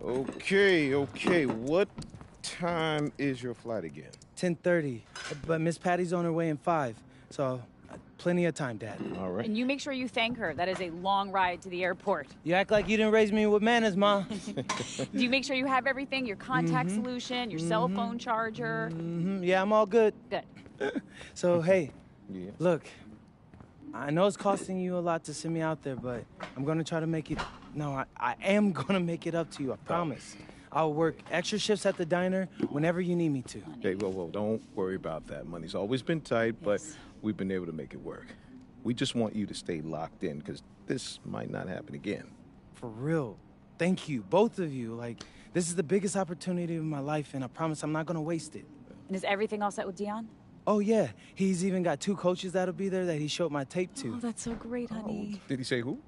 Okay. What time is your flight again? 10:30, but Miss Patty's on her way in 5, so plenty of time, Dad. All right. And you make sure you thank her. That is a long ride to the airport. You act like you didn't raise me with manners, Ma. Do you make sure you have everything? Your contact solution, your cell phone charger? Yeah, I'm all good. Good. So, hey, Yeah. look, I know it's costing you a lot to send me out there, but I'm going to try to make it... No, I am going to make it up to you, I promise. I'll work extra shifts at the diner whenever you need me to. Hey, whoa, don't worry about that. Money's always been tight, but we've been able to make it work. We just want you to stay locked in, because this might not happen again. For real. Thank you, both of you. Like, this is the biggest opportunity of my life, and I promise I'm not going to waste it. And is everything all set with Dion? Oh, yeah. He's even got 2 coaches that'll be there that he showed my tape to. Oh, that's so great, honey. Did he say who?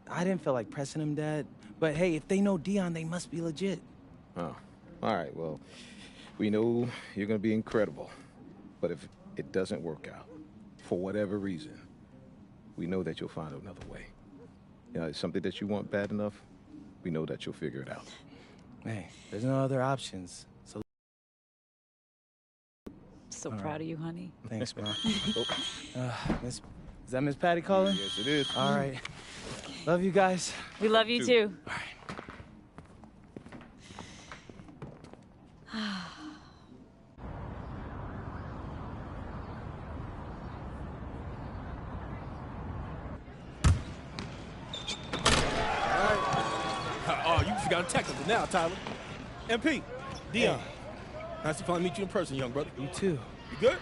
I didn't feel like pressing him, Dad. But hey, if they know Dion, they must be legit. Oh, all right. Well, we know you're going to be incredible. But if it doesn't work out, for whatever reason, we know that you'll find another way. You know, it's something that you want bad enough, we know that you'll figure it out. Hey, there's no other options. So proud of you, honey. Thanks, Ma. Is that Miss Patty calling? Yes, it is. All right. Love you guys. We love you too. All right. Oh, you forgot technical now, Tyler. MP, Dion. Nice to finally meet you in person, young brother. You too. You good?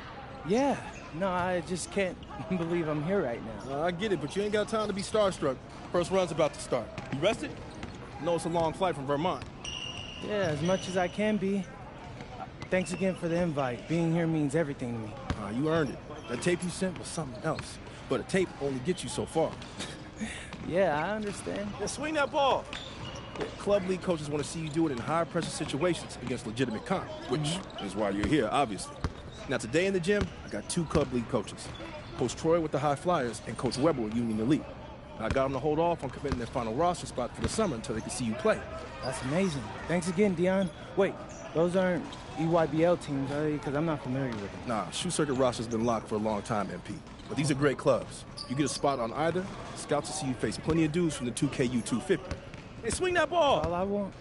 Yeah. No, I just can't believe I'm here right now. I get it, but you ain't got time to be starstruck. First run's about to start. You rested? No, it's a long flight from Vermont. Yeah, as much as I can be. Thanks again for the invite. Being here means everything to me. You earned it. That tape you sent was something else. But a tape only gets you so far. Yeah, I understand. Yeah, swing that ball. Yeah, club league coaches want to see you do it in high-pressure situations against legitimate comp, which is why you're here, obviously. Now, today in the gym, I got 2 club league coaches. Coach Troy with the High Flyers and Coach Weber with Union Elite. I got them to hold off on committing their final roster spot for the summer until they can see you play. That's amazing. Thanks again, Dion. Wait, those aren't EYBL teams, are they? Because I'm not familiar with them. Nah, Shoe Circuit roster's been locked for a long time, MP. But these are great clubs. You get a spot on either, scouts will see you face plenty of dudes from the 2KU 250. Hey, swing that ball! All I want.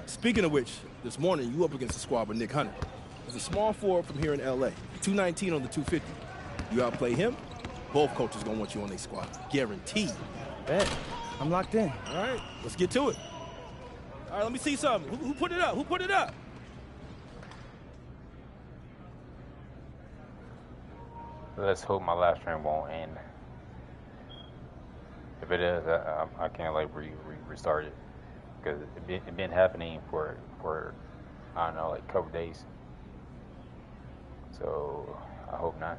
Speaking of which, this morning you up against the squad with Nick Hunter. He's a small forward from here in LA, 219 on the 250. You outplay him, both coaches gonna want you on their squad. Guaranteed. Bet. I'm locked in. All right, let's get to it. All right, let me see something. Who put it up? Who put it up? Let's hope my live stream won't end. If it is, I can't like restart it, because it been happening for I don't know, like a couple days. So I hope not.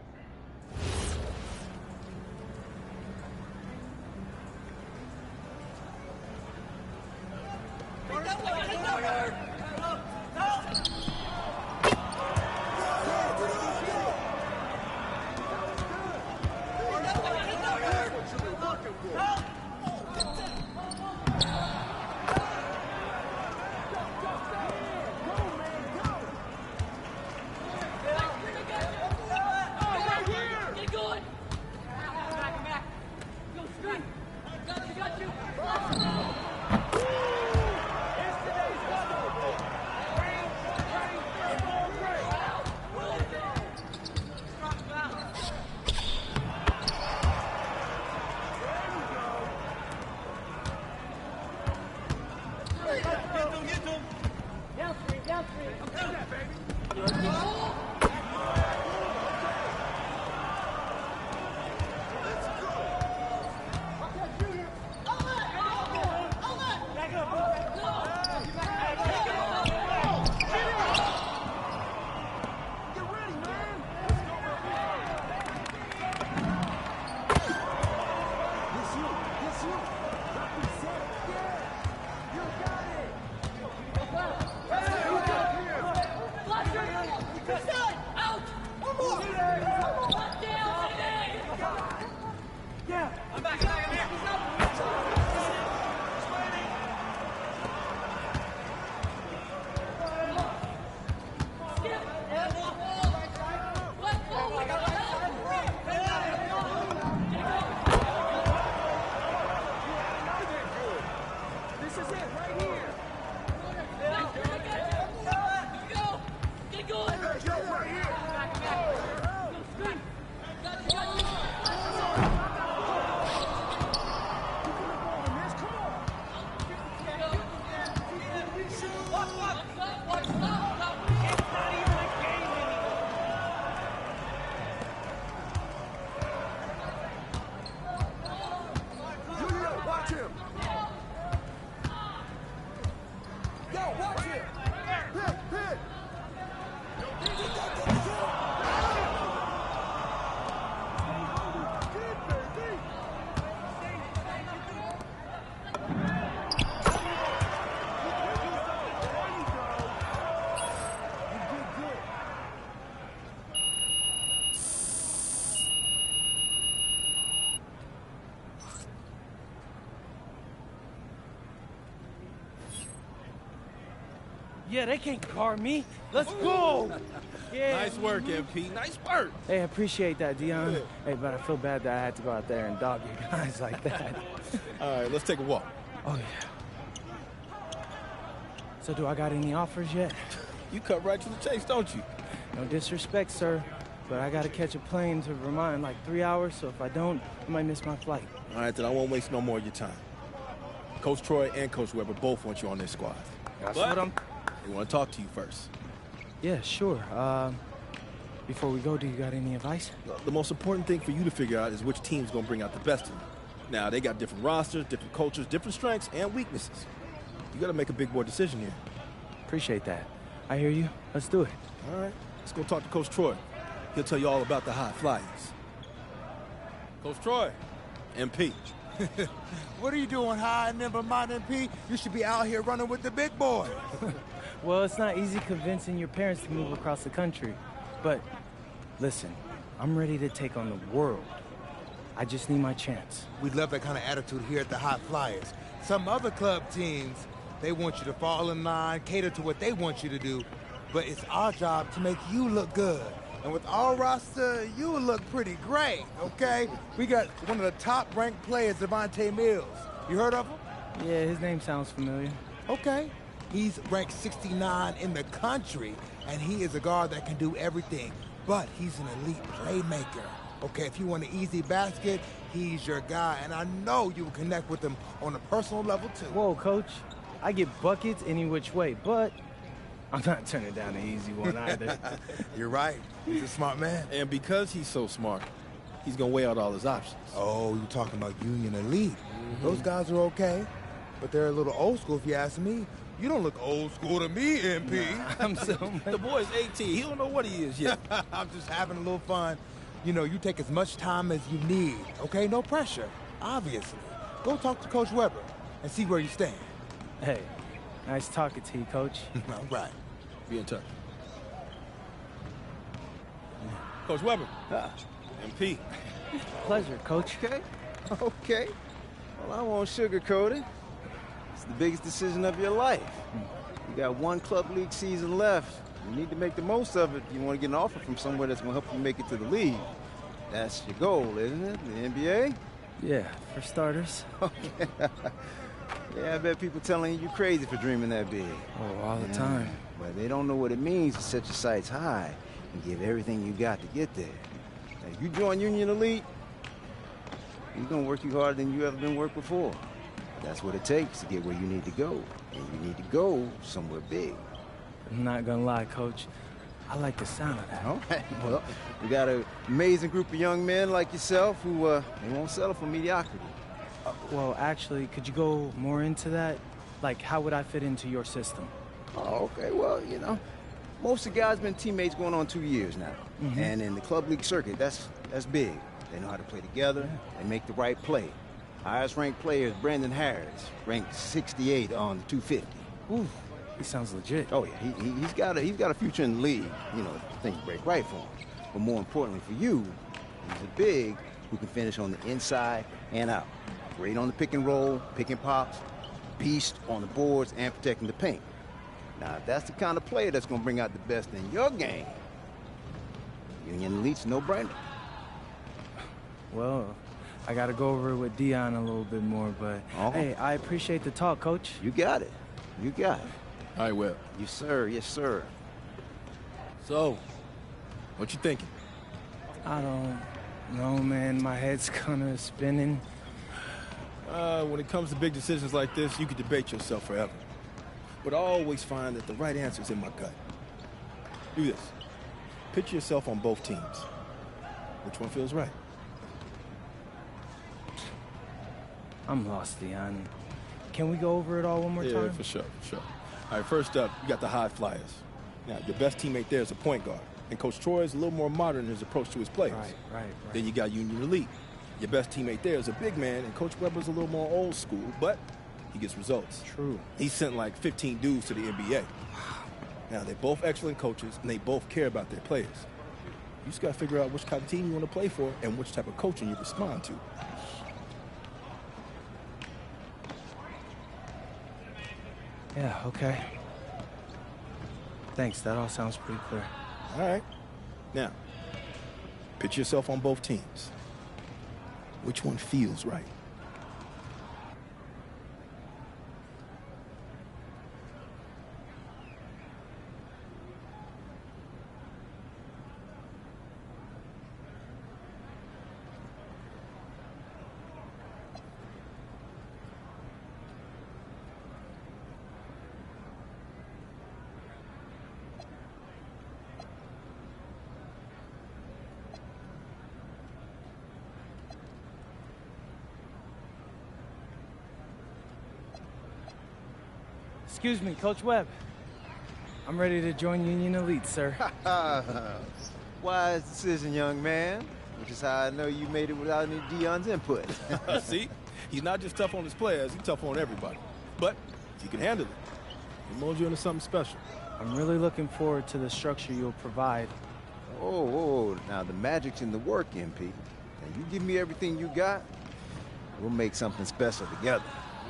Yeah, they can't guard me. Let's go. Yeah. Nice work, MP. Nice work. Hey, I appreciate that, Dion. Hey, but I feel bad that I had to go out there and dog you guys like that. All right, let's take a walk. Oh, yeah. So do I got any offers yet? You cut right to the chase, don't you? No disrespect, sir, but I gotta catch a plane to Vermont in like 3 hours, so if I don't, I might miss my flight. All right, then I won't waste no more of your time. Coach Troy and Coach Weber both want you on their squad. That's But what I'm... they want to talk to you first. Yeah, sure. Before we go, do you got any advice? The most important thing for you to figure out is which team's going to bring out the best in you. Now, they got different rosters, different cultures, different strengths, and weaknesses. You got to make a big boy decision here. Appreciate that. I hear you. Let's do it. All right, let's go talk to Coach Troy. He'll tell you all about the high flyers. Coach Troy, MP. What are you doing high in Vermont, MP? You should be out here running with the big boy. Well, it's not easy convincing your parents to move across the country. But listen, I'm ready to take on the world. I just need my chance. We love that kind of attitude here at the High Flyers. Some other club teams, they want you to fall in line, cater to what they want you to do. But it's our job to make you look good. And with our roster, you will look pretty great, okay? We got one of the top-ranked players, Devontae Mills. You heard of him? Yeah, his name sounds familiar. Okay. He's ranked 69 in the country, and he is a guard that can do everything. But he's an elite playmaker. Okay, if you want an easy basket, he's your guy. And I know you will connect with him on a personal level, too. Whoa, Coach. I get buckets any which way, but I'm not turning down the easy one either. You're right. He's a smart man. And because he's so smart, he's going to weigh out all his options. Oh, you're talking about Union Elite. Those guys are okay, but they're a little old school if you ask me. You don't look old school to me, MP. I'm so The boy's 18. He don't know what he is yet. I'm just having a little fun. You know, you take as much time as you need, okay? No pressure, obviously. Go talk to Coach Weber and see where you stand. Hey, nice talking to you, Coach. All right. Be in touch. Coach Weber. MP. Pleasure, Coach. Okay. Okay. Well, I won't sugarcoat it. It's the biggest decision of your life. You got one club league season left. You need to make the most of it if you want to get an offer from somewhere that's going to help you make it to the league. That's your goal, isn't it? The NBA? Yeah, for starters. Okay. Yeah, I bet people telling you crazy for dreaming that big. Oh, all the time. But they don't know what it means to set your sights high and give everything you got to get there. Now, if you join Union Elite, you're going to work you harder than you ever been worked before. That's what it takes to get where you need to go. And you need to go somewhere big. I'm not gonna lie, Coach. I like the sound of that. All right. Well, we got an amazing group of young men like yourself who they won't settle for mediocrity. Well, actually, could you go more into that? Like, how would I fit into your system? Oh, okay. Well, you know, most of the guys been teammates going on 2 years now. And in the club league circuit, that's big. They know how to play together. They make the right play. Highest ranked player is Brandon Harris, ranked 68 on the 250. Ooh, he sounds legit. Oh yeah, he's got a future in the league. You know, if things break right for him. But more importantly for you, he's a big who can finish on the inside and out. Great on the pick and roll, pick and pops, beast on the boards and protecting the paint. Now, if that's the kind of player that's going to bring out the best in your game, Union Elite's no-brainer. Well, I gotta go over it with Dion a little bit more, but hey, I appreciate the talk, Coach. You got it. You got it. All right, Webb. Yes, sir. Yes, sir. So, what you thinking? I don't know, man. My head's kinda spinning. When it comes to big decisions like this, you could debate yourself forever. But I always find that the right answer is in my gut. Do this. Picture yourself on both teams. Which one feels right? I'm lost, Dion. Can we go over it all one more time? Yeah, for sure. All right, first up, you got the High Flyers. Now, your best teammate there is a point guard. And Coach Troy is a little more modern in his approach to his players. Right. Then you got Union Elite. Your best teammate there is a big man, and Coach Weber's a little more old school, but he gets results. True. He sent like 15 dudes to the NBA. Now, they're both excellent coaches, and they both care about their players. You just got to figure out which kind of team you want to play for and which type of coaching you respond to. Yeah, okay. Thanks, that all sounds pretty clear. All right. Now, picture yourself on both teams. Which one feels right? Excuse me, Coach Webb. I'm ready to join Union Elite, sir. Wise decision, young man. Which is how I know you made it without any Dion's input. See? He's not just tough on his players, he's tough on everybody. But if you can handle it, he molds you into something special. I'm really looking forward to the structure you'll provide. Oh, now the magic's in the work, MP. Now you give me everything you got, we'll make something special together.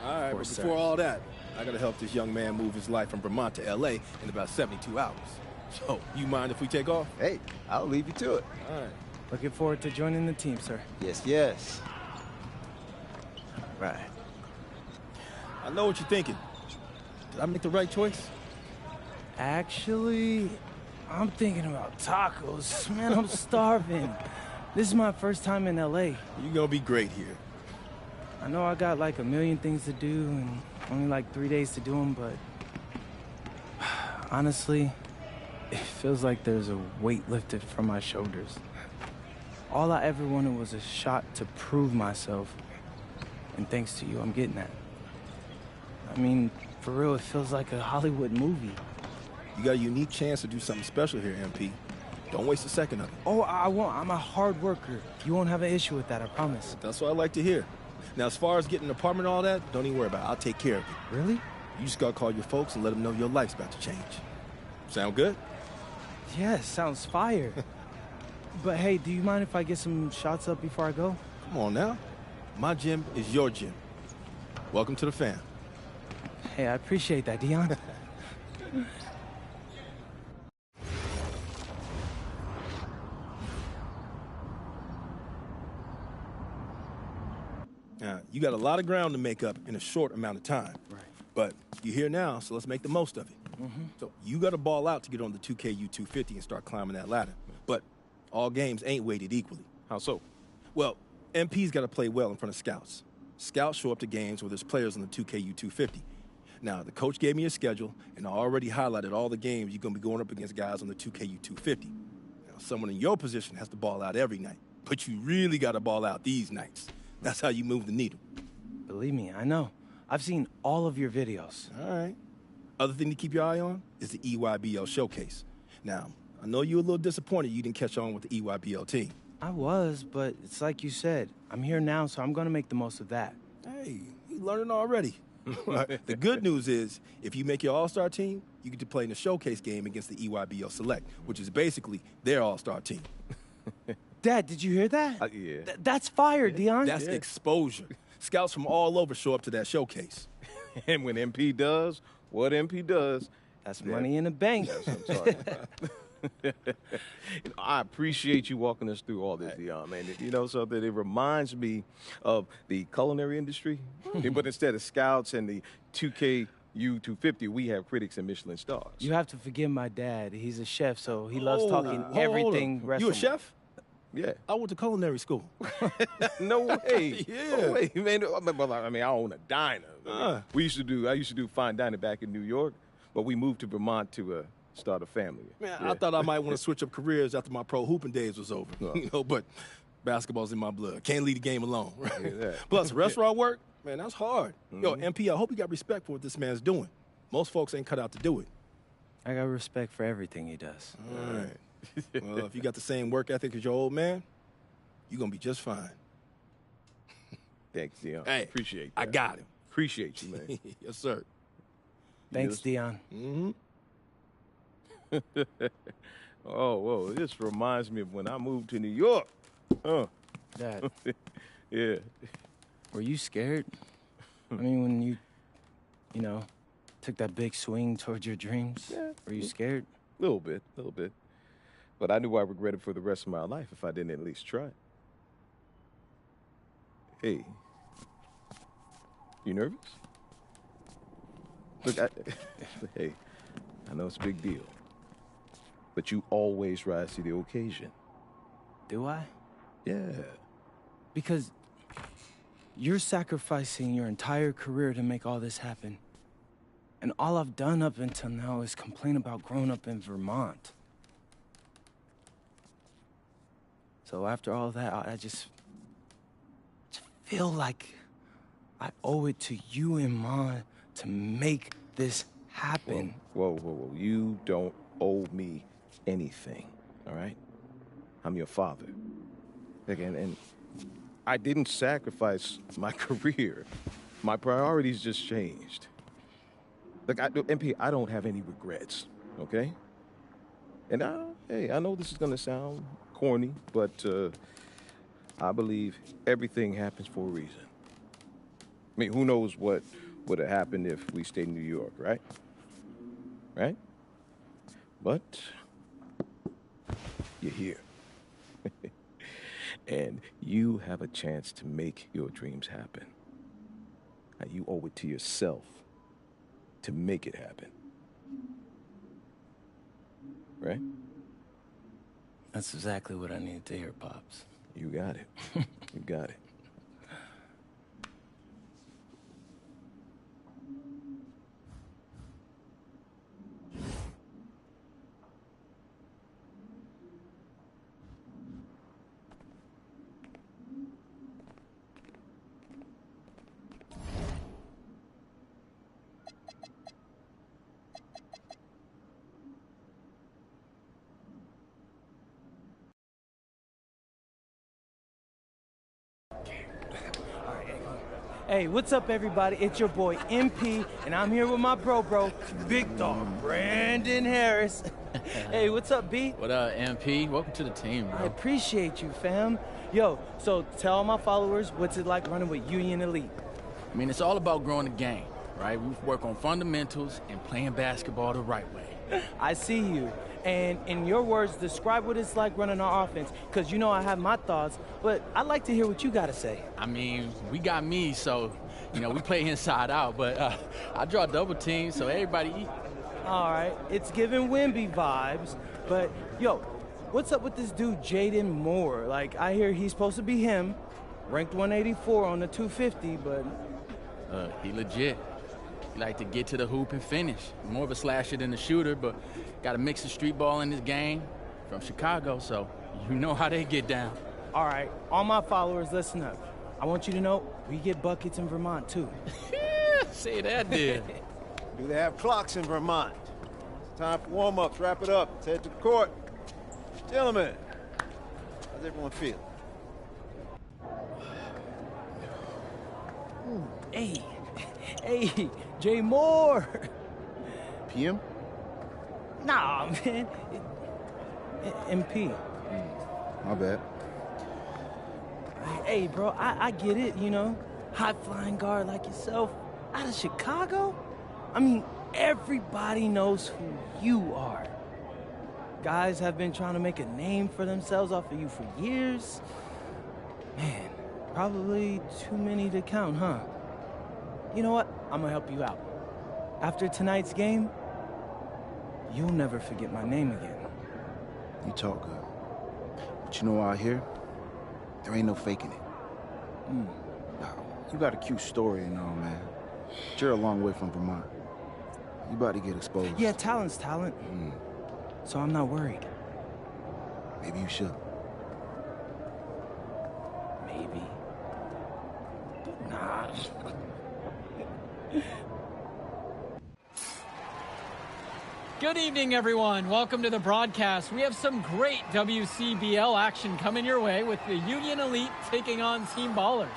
All right, but course, before sir. all that, I gotta help this young man move his life from Vermont to LA in about 72 hours. So, you mind if we take off? Hey, I'll leave you to it. All right. Looking forward to joining the team, sir. Yes, yes. Right. I know what you're thinking. Did I make the right choice? Actually, I'm thinking about tacos. Man, I'm starving. This is my first time in LA. You're gonna be great here. I know I got like a million things to do and only like 3 days to do them, but honestly, it feels like there's a weight lifted from my shoulders. All I ever wanted was a shot to prove myself, and thanks to you, I'm getting that. I mean, for real, it feels like a Hollywood movie. You got a unique chance to do something special here, MP. Don't waste a second of it. Oh, I won't. I'm a hard worker. You won't have an issue with that, I promise. That's what I like to hear. Now, as far as getting an apartment and all that, don't even worry about it. I'll take care of you. Really? You just gotta call your folks and let them know your life's about to change. Sound good? Yeah, sounds fire. But hey, do you mind if I get some shots up before I go? Come on now. My gym is your gym. Welcome to the fam. Hey, I appreciate that, Dion. Now, you got a lot of ground to make up in a short amount of time. Right. But you're here now, so let's make the most of it. So you got to ball out to get on the 2KU 250 and start climbing that ladder. But all games ain't weighted equally. How so? Well, MP's got to play well in front of scouts. Scouts show up to games where there's players on the 2KU 250. Now, the coach gave me a schedule, and I already highlighted all the games you're going to be going up against guys on the 2KU 250. Now, someone in your position has to ball out every night, but you really got to ball out these nights. That's how you move the needle. Believe me, I know. I've seen all of your videos. All right. Other thing to keep your eye on is the EYBL showcase. Now, I know you're a little disappointed you didn't catch on with the EYBL team. I was, but it's like you said. I'm here now, so I'm going to make the most of that. Hey, you learning already. The good news is, if you make your all-star team, you get to play in the showcase game against the EYBL Select, which is basically their all-star team. Dad, did you hear that? Yeah. That's fire, Dion. That's exposure. Scouts from all over show up to that showcase. And when MP does what MP does, That's money in the bank. that's what I'm talking about. I appreciate you walking us through all this, Dion, man. You know something? It reminds me of the culinary industry, but instead of scouts and the 2KU 250, we have critics and Michelin stars. You have to forgive my dad. He's a chef, so he loves Oh, talking hold everything on. You a restaurant. chef? Yeah. I went to culinary school. No way. Yeah. No way, man. I mean, I own a diner. Uh. I used to do fine dining back in New York, but we moved to Vermont to start a family. Man, Yeah. I thought I might want to switch up careers after my pro hooping days was over. But basketball's in my blood. Can't leave the game alone. Right? Yeah. Plus, restaurant work, man, that's hard. Yo, MP, I hope you got respect for what this man's doing. Most folks ain't cut out to do it. I got respect for everything he does. All right. Well, if you got the same work ethic as your old man, you're going to be just fine. Thanks, Dion. Hey, Appreciate that. I got him. Appreciate you, man. Yes, sir. Thanks, Yes. Dion. Mm-hmm. Oh, whoa. This reminds me of when I moved to New York. Dad, Yeah. were you scared? I mean, when you know, took that big swing towards your dreams? Yeah. Were you scared? Little bit, little bit. But I knew I regretted for the rest of my life if I didn't at least try. Hey, you nervous? Look, hey, I know it's a big deal, but you always rise to the occasion. Do I? Yeah. Because you're sacrificing your entire career to make all this happen. And all I've done up until now is complain about growing up in Vermont. So after all that, I just feel like I owe it to you and Ma to make this happen. Whoa. You don't owe me anything, all right? I'm your father. And I didn't sacrifice my career. My priorities just changed. Look, MP, I don't have any regrets, okay? And I know this is gonna sound corny, but I believe everything happens for a reason. I mean, who knows what would have happened if we stayed in New York, right? Right? But you're here. And you have a chance to make your dreams happen. And you owe it to yourself to make it happen. Right? That's exactly what I needed to hear, Pops. You got it. You got it. Hey, what's up, everybody? It's your boy MP, and I'm here with my bro, Big Dog Brandon Harris. Hey, what's up, B? What up, MP? Welcome to the team, I bro. appreciate you, fam. Yo, so tell all my followers what's it like running with Union Elite. I mean, it's all about growing the game, right? We work on fundamentals and playing basketball the right way. I see you. And in your words, describe what it's like running our offense, because you know I have my thoughts, but I'd like to hear what you got to say. I mean, we got me, so, we play inside out, but I draw double teams, so everybody eat. All right, it's giving Wimby vibes, but yo, what's up with this dude Jaden Moore? Like, I hear he's supposed to be him, ranked 184 on the 250, but... He legit. He like to get to the hoop and finish. More of a slasher than a shooter, but got a mix of street ball in this game. From Chicago, so you know how they get down. All right, all my followers, listen up. I want you to know we get buckets in Vermont, too. Say that, dude. Do they have clocks in Vermont? Time for warm-ups. Wrap it up. Let's head to the court. Gentlemen, how's everyone feel? Hey, Jay Moore. PM? Nah, man. MP. My bad. Hey, bro, I get it, high-flying guard like yourself out of Chicago? I mean, everybody knows who you are. Guys have been trying to make a name for themselves off of you for years. Man, probably too many to count, huh? You know what? I'm gonna help you out. After tonight's game, you'll never forget my name again. You talk good. But you know out here, there ain't no faking it. Now, you got a cute story and all, man. But you're a long way from Vermont. You about to get exposed. Yeah, talent's talent. So I'm not worried. Maybe you should. Maybe. Nah. Good evening, everyone. Welcome to the broadcast. We have some great WCBL action coming your way with the Union Elite taking on Team Ballers.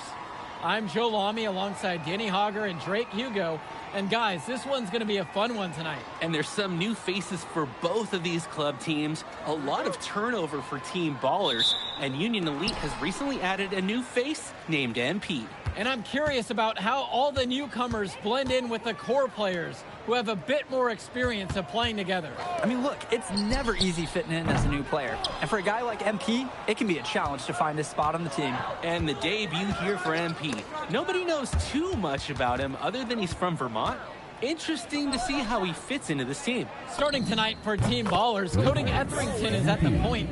I'm Joe Lamy alongside Danny Hogger and Drake Hugo, And guys, this one's going to be a fun one tonight. And there's some new faces for both of these club teams. A lot of turnover for Team Ballers. And Union Elite has recently added a new face named MP. And I'm curious about how all the newcomers blend in with the core players who have a bit more experience of playing together. I mean, look, it's never easy fitting in as a new player. And for a guy like MP, it can be a challenge to find his spot on the team. And the debut here for MP. Nobody knows too much about him other than he's from Vermont. Interesting to see how he fits into this team. Starting tonight for Team Ballers, Cody Etherington is at the point.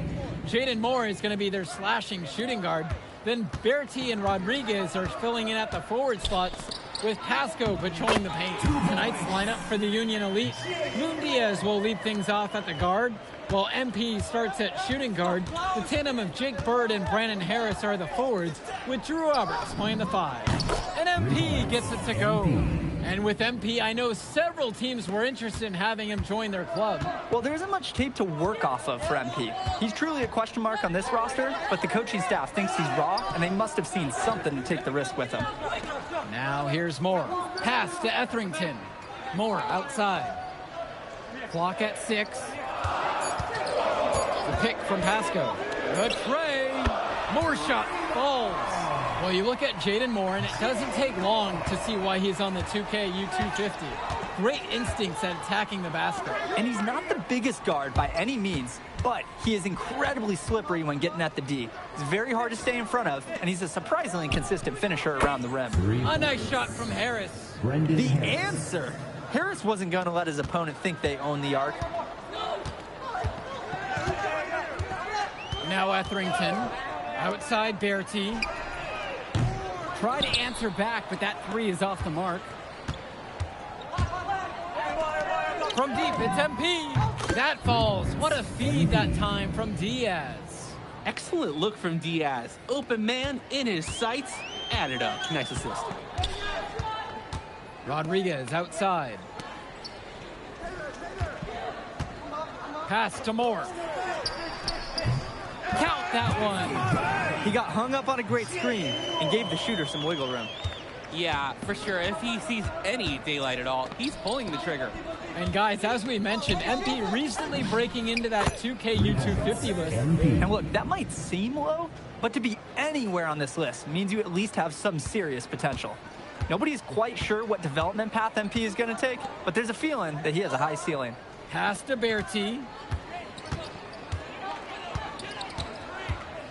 Jaden Moore is going to be their slashing shooting guard. Then Bertie and Rodriguez are filling in at the forward spots, with Pasco patrolling the paint. Tonight's lineup for the Union Elite: Moon Diaz will lead things off at the guard, while MP starts at shooting guard. The tandem of Jake Bird and Brandon Harris are the forwards, with Drew Roberts playing the 5. And MP gets it to go. And with MP, I know several teams were interested in having him join their club. Well, there isn't much tape to work off of for MP. He's truly a question mark on this roster, but the coaching staff thinks he's raw, and they must have seen something to take the risk with him. Now here's Moore. Pass to Etherington. Moore outside. Clock at 6. The pick from Pasco. The tray. Moore shot falls. Well, you look at Jaden Moore, and it doesn't take long to see why he's on the 2K U250. Great instincts at attacking the basket. And he's not the biggest guard by any means, but he is incredibly slippery when getting at the D. It's very hard to stay in front of, and he's a surprisingly consistent finisher around the rim. A nice shot from Harris. The answer. Harris wasn't going to let his opponent think they own the arc. Now Etherington. Outside Bertie. Try to answer back, but that 3 is off the mark. From deep, it's MP. That falls. What a feed that time from Diaz. Excellent look from Diaz. Open man in his sights. Added up. Nice assist. Rodriguez outside. Pass to Moore. Count that one. He got hung up on a great screen and gave the shooter some wiggle room. Yeah, for sure. If he sees any daylight at all, he's pulling the trigger. And guys, as we mentioned, MP recently breaking into that 2K U250 list. And look, that might seem low, but to be anywhere on this list means you at least have some serious potential. Nobody's quite sure what development path MP is going to take, but there's a feeling that he has a high ceiling. Pass to Bertie.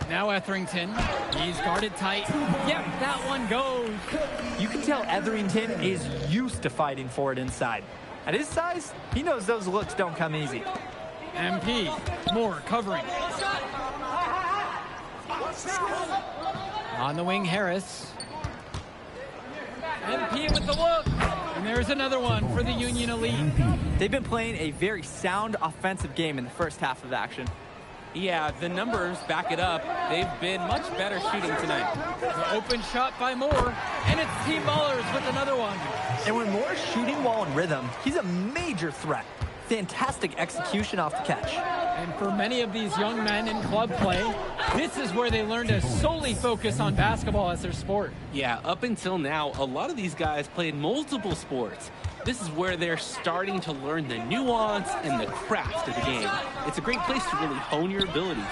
Now Etherington. He's guarded tight. Yep, that one goes. You can tell Etherington is used to fighting for it inside. At his size, he knows those looks don't come easy. MP. Moore covering. On the wing, Harris. MP with the look. And there's another one for the Union Elite. They've been playing a very sound offensive game in the first half of action. Yeah, the numbers back it up. They've been much better shooting tonight. The open shot by Moore, and it's Team Ballers with another one. And when Moore's shooting while in rhythm, he's a major threat. Fantastic execution off the catch. And for many of these young men in club play, this is where they learn to solely focus on basketball as their sport. Yeah, up until now, a lot of these guys played multiple sports. This is where they're starting to learn the nuance and the craft of the game. It's a great place to really hone your abilities.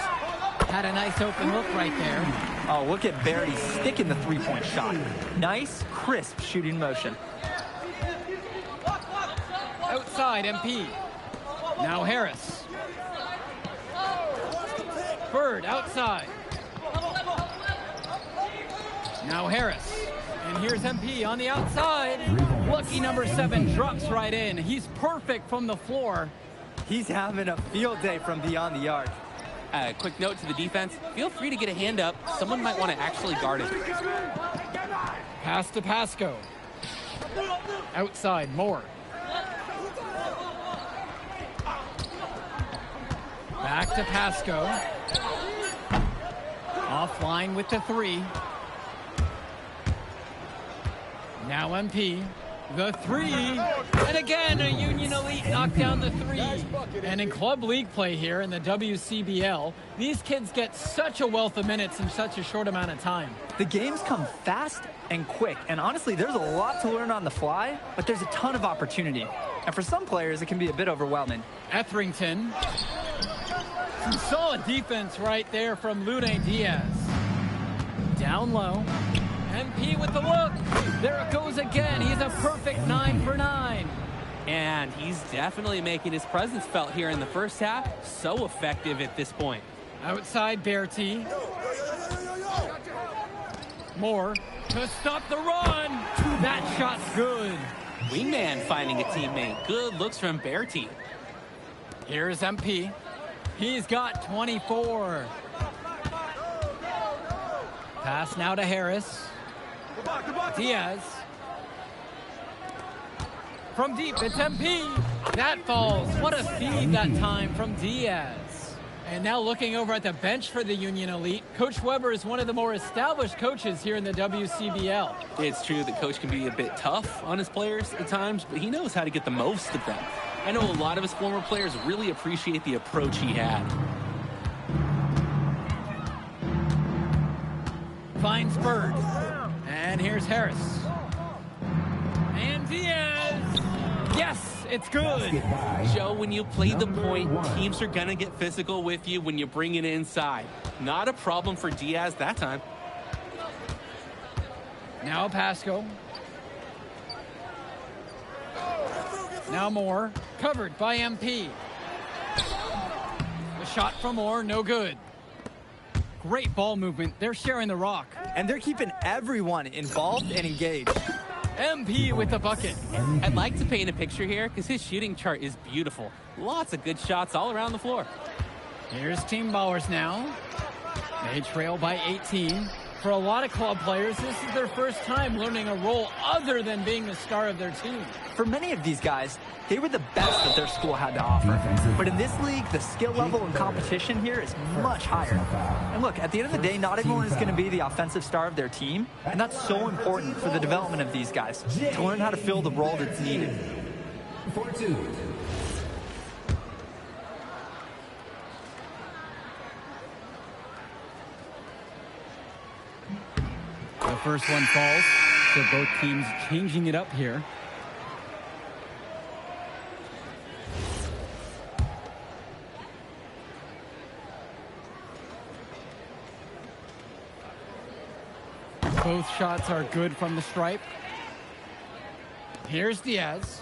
Had a nice open look right there. Oh, look at Bertie sticking the three-point shot. Nice, crisp shooting motion. Outside, MP. Now Harris. Bird outside. Now Harris. And here's MP on the outside. Lucky number 7 drops right in. He's perfect from the floor. He's having a field day from beyond the arc. Quick note to the defense. Feel free to get a hand up. Someone might want to actually guard it. Pass to Pasco. Outside, Moore. Back to Pasco. Offline with the 3. Now MP. The three, and again, a Union Elite knocked down the three. And in club league play here in the WCBL, these kids get such a wealth of minutes in such a short amount of time. The games come fast and quick, and honestly, there's a lot to learn on the fly, but there's a ton of opportunity. And for some players, it can be a bit overwhelming. Etherington. Some solid defense right there from Lune Diaz. Down low. MP with the look. There it goes again. He's a perfect 9 for 9. And he's definitely making his presence felt here in the first half. So effective at this point. Outside Berti. Moore to stop the run. That shot's good. Wingman finding a teammate. Good looks from Berti. Here's MP. He's got 24. Pass now to Harris. Diaz. From deep, it's MP. That falls. What a feed that time from Diaz. And now looking over at the bench for the Union Elite, Coach Weber is one of the more established coaches here in the WCBL. It's true that Coach can be a bit tough on his players at times, but he knows how to get the most of them. I know a lot of his former players really appreciate the approach he had. Finds Bird. And here's Harris. And Diaz. Yes, it's good. Joe, when you play the point, teams are going to get physical with you when you bring it inside. Not a problem for Diaz that time. Now Pasco. Now Moore. Covered by MP. The shot from Moore, no good. Great ball movement. They're sharing the rock. And they're keeping everyone involved and engaged. MP with the bucket. I'd like to paint a picture here because his shooting chart is beautiful. Lots of good shots all around the floor. Here's Team Bowers now. They trail by 18. For a lot of club players, this is their first time learning a role other than being the star of their team. For many of these guys, they were the best that their school had to offer. But in this league, the skill level and competition here is much higher. And look, at the end of the day, not everyone is going to be the offensive star of their team. And that's so important for the development of these guys, to learn how to fill the role that's needed. 4-2. The first one falls, so both teams changing it up here. Both shots are good from the stripe. Here's Diaz.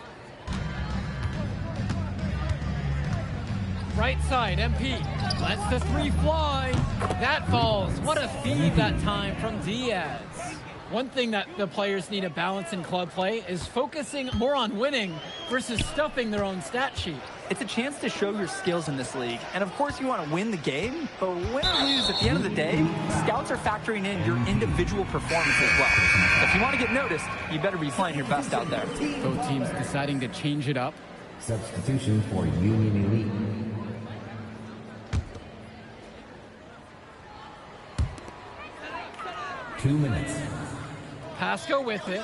Right side, MP. Lets the three fly. That falls. What a feed that time from Diaz. One thing that the players need to balance in club play is focusing more on winning versus stuffing their own stat sheet. It's a chance to show your skills in this league. And of course you want to win the game, but win or lose, at the end of the day, scouts are factoring in your individual performance as well. So if you want to get noticed, you better be playing your best out there. Both teams deciding to change it up. Substitution for Union Elite. Two minutes. Pasco with it.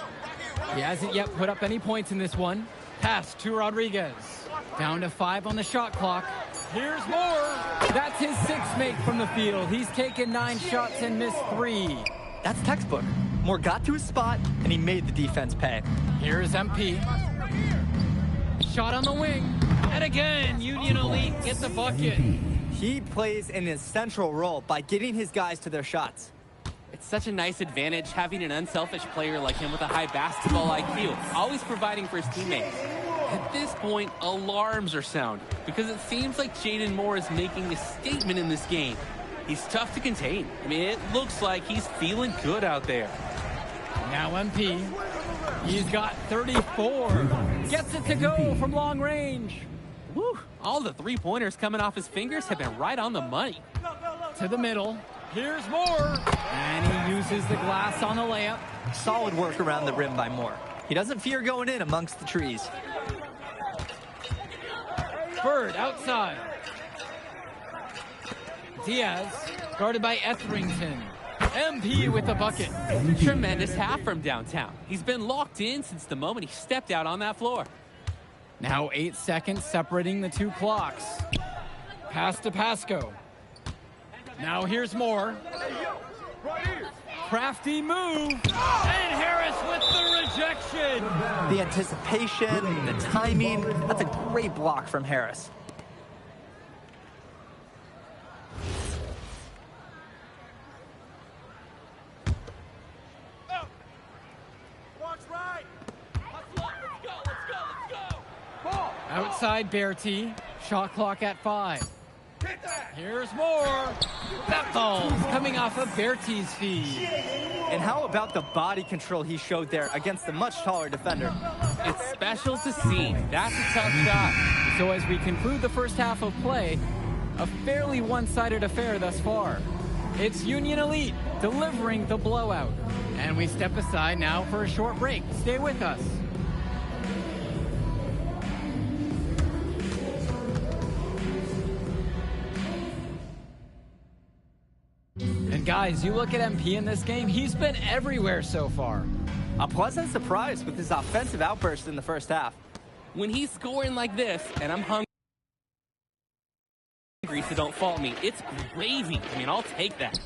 He hasn't yet put up any points in this one. Pass to Rodriguez. Down to 5 on the shot clock. Here's Moore. That's his 6th make from the field. He's taken 9 shots and missed 3. That's textbook. Moore got to his spot, and he made the defense pay. Here's MP. Shot on the wing. And again, Union Elite gets the bucket. He plays an essential role by getting his guys to their shots. It's such a nice advantage having an unselfish player like him with a high basketball IQ, always providing for his teammates. At this point, alarms are sounding because it seems like Jaden Moore is making a statement in this game. He's tough to contain. I mean, it looks like he's feeling good out there. Now MP. He's got 34. Gets it to go from long range. Woo! All the three-pointers coming off his fingers have been right on the money. To the middle. Here's Moore. And he uses the glass on the layup. Solid work around the rim by Moore. He doesn't fear going in amongst the trees. Bird outside. Diaz guarded by Etherington. MP with the bucket. Tremendous half from downtown. He's been locked in since the moment he stepped out on that floor. Now 8 seconds separating the two clocks. Pass to Pasco. Now here's Moore. Crafty move. And Harris with the rejection. The anticipation, the timing, that's a great block from Harris. Outside Berti. Shot clock at 5. Here's more. That ball's coming off of Berti's feed. And how about the body control he showed there against the much taller defender? It's special to see. That's a tough shot. So as we conclude the first half of play, a fairly one-sided affair thus far. It's Union Elite delivering the blowout. And we step aside now for a short break. Stay with us. And guys, you look at MP in this game, he's been everywhere so far. A pleasant surprise with his offensive outburst in the first half. When he's scoring like this, and I'm hungry, so don't fault me, it's gravy. I mean, I'll take that.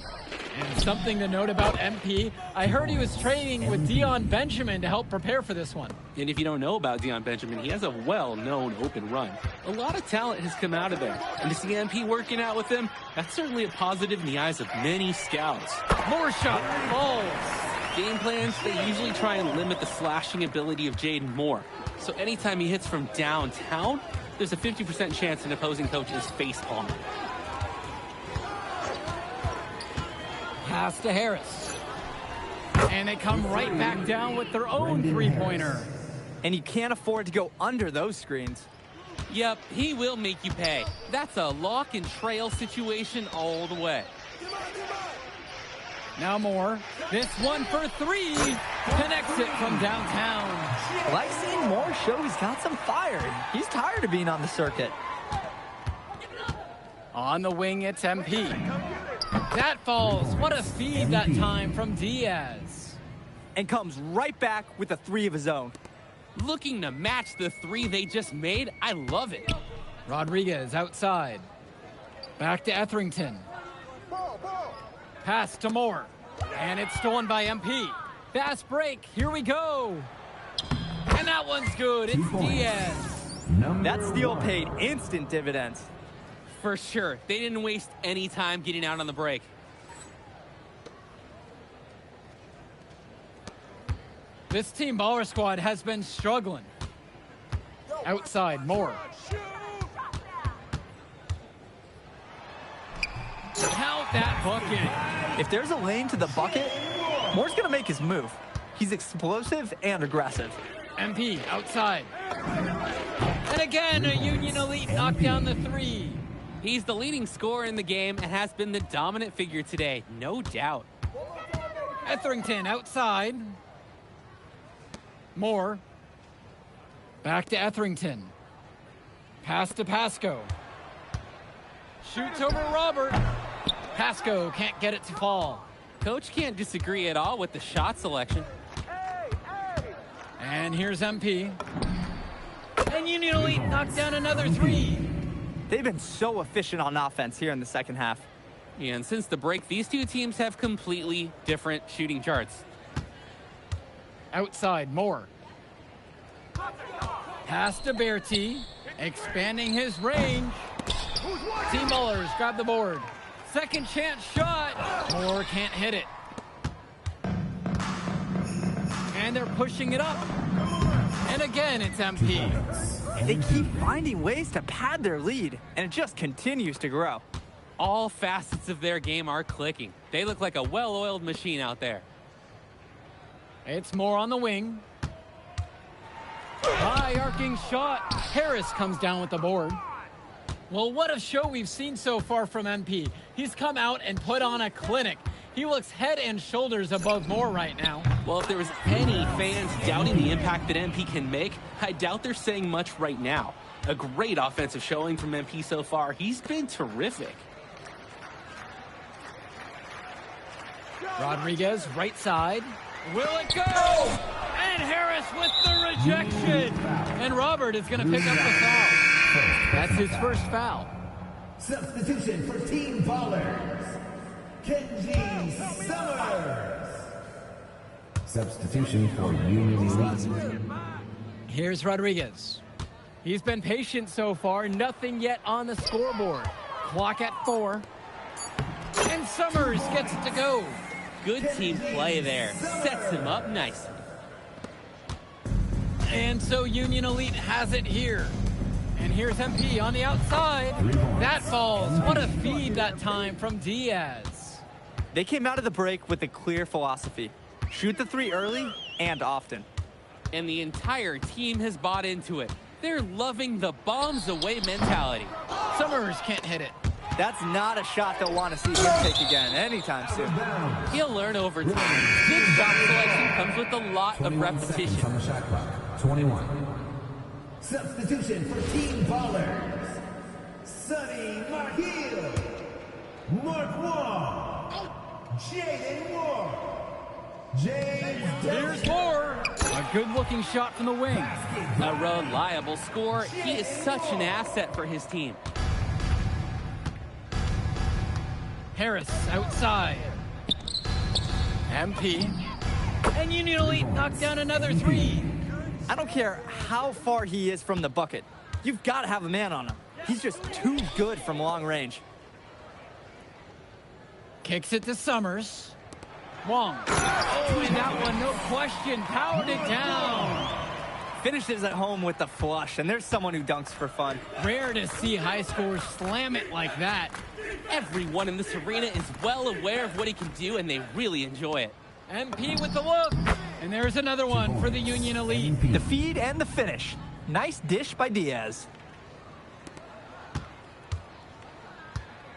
And something to note about MP, I heard he was training with Dion Benjamin to help prepare for this one. And if you don't know about Dion Benjamin, he has a well-known open run. A lot of talent has come out of there. And to see MP working out with him, that's certainly a positive in the eyes of many scouts. More shot falls. Game plans, they usually try and limit the slashing ability of Jaden Moore. So anytime he hits from downtown, there's a 50% chance an opposing coach is face-palming. Pass to Harris. And they come right back down with their own three-pointer. And you can't afford to go under those screens. Yep, he will make you pay. That's a lock and trail situation all the way. Now Moore. This one for 3. Connects it from downtown. Well, I've seen Moore show he's got some fire. He's tired of being on the circuit. On the wing, it's MP. That falls. What a feed that time from Diaz. And comes right back with a 3 of his own. Looking to match the 3 they just made. I love it. Rodriguez outside. Back to Etherington. Pass to Moore. And it's stolen by MP. Fast break. Here we go. And that one's good. It's Diaz. That steal paid instant dividends. For sure. They didn't waste any time getting out on the break. This team baller squad has been struggling. Outside, Moore. Count that bucket. If there's a lane to the bucket, Moore's going to make his move. He's explosive and aggressive. MP outside. And again, a Union Elite knocked down the 3. He's the leading scorer in the game and has been the dominant figure today, no doubt. Etherington outside. Moore. Back to Etherington. Pass to Pasco. Shoots over Robert. Pasco can't get it to fall. Coach can't disagree at all with the shot selection. And here's MP. And Union Elite knocked down another 3. They've been so efficient on offense here in the second half. And since the break, these two teams have completely different shooting charts. Outside, Moore. Pass to Berti, expanding his range. Team ballers grab the board. Second chance shot. Moore can't hit it. And they're pushing it up. And again, it's MP. They keep finding ways to pad their lead, and it just continues to grow. All facets of their game are clicking. They look like a well-oiled machine out there. It's Moore on the wing. High arcing shot. Harris comes down with the board. Well, what a show we've seen so far from MP. He's come out and put on a clinic. He looks head and shoulders above Moore right now. Well, if there was any fans doubting the impact that MP can make, I doubt they're saying much right now. A great offensive showing from MP so far. He's been terrific. Rodriguez, right side. Will it go? And Harris with the rejection. And Robert is going to pick up the foul. That's his first foul. Substitution for Team Ballers. Kenji Summers. Substitution for Union Elite. Here's Rodriguez. He's been patient so far. Nothing yet on the scoreboard. Clock at 4. And Summers gets it to go. Good team play there. Sets him up nicely. And so Union Elite has it here. And here's MP on the outside. That falls. What a feed that time from Diaz. They came out of the break with a clear philosophy. Shoot the 3 early and often. And the entire team has bought into it. They're loving the bombs away mentality. Summers can't hit it. That's not a shot they'll want to see him take again anytime soon. He'll learn over time. Good shot selection comes with a lot of repetition. On the shot clock. 21. Substitution for Team Ballers. Sonny Marhill. Mark Wong. Jaden Moore. James Here's Moore. A good-looking shot from the wing. A reliable score. He is such an asset for his team. Harris outside. MP. And Union Elite knocked down another 3. I don't care how far he is from the bucket. You've got to have a man on him. He's just too good from long range. Kicks it to Summers. Wong. Oh, and that one, no question, powered it down. Finishes at home with the flush, and there's someone who dunks for fun. Rare to see high scores slam it like that. Everyone in this arena is well aware of what he can do, and they really enjoy it. MP with the look. And there's another one for the Union Elite. The feed and the finish. Nice dish by Diaz.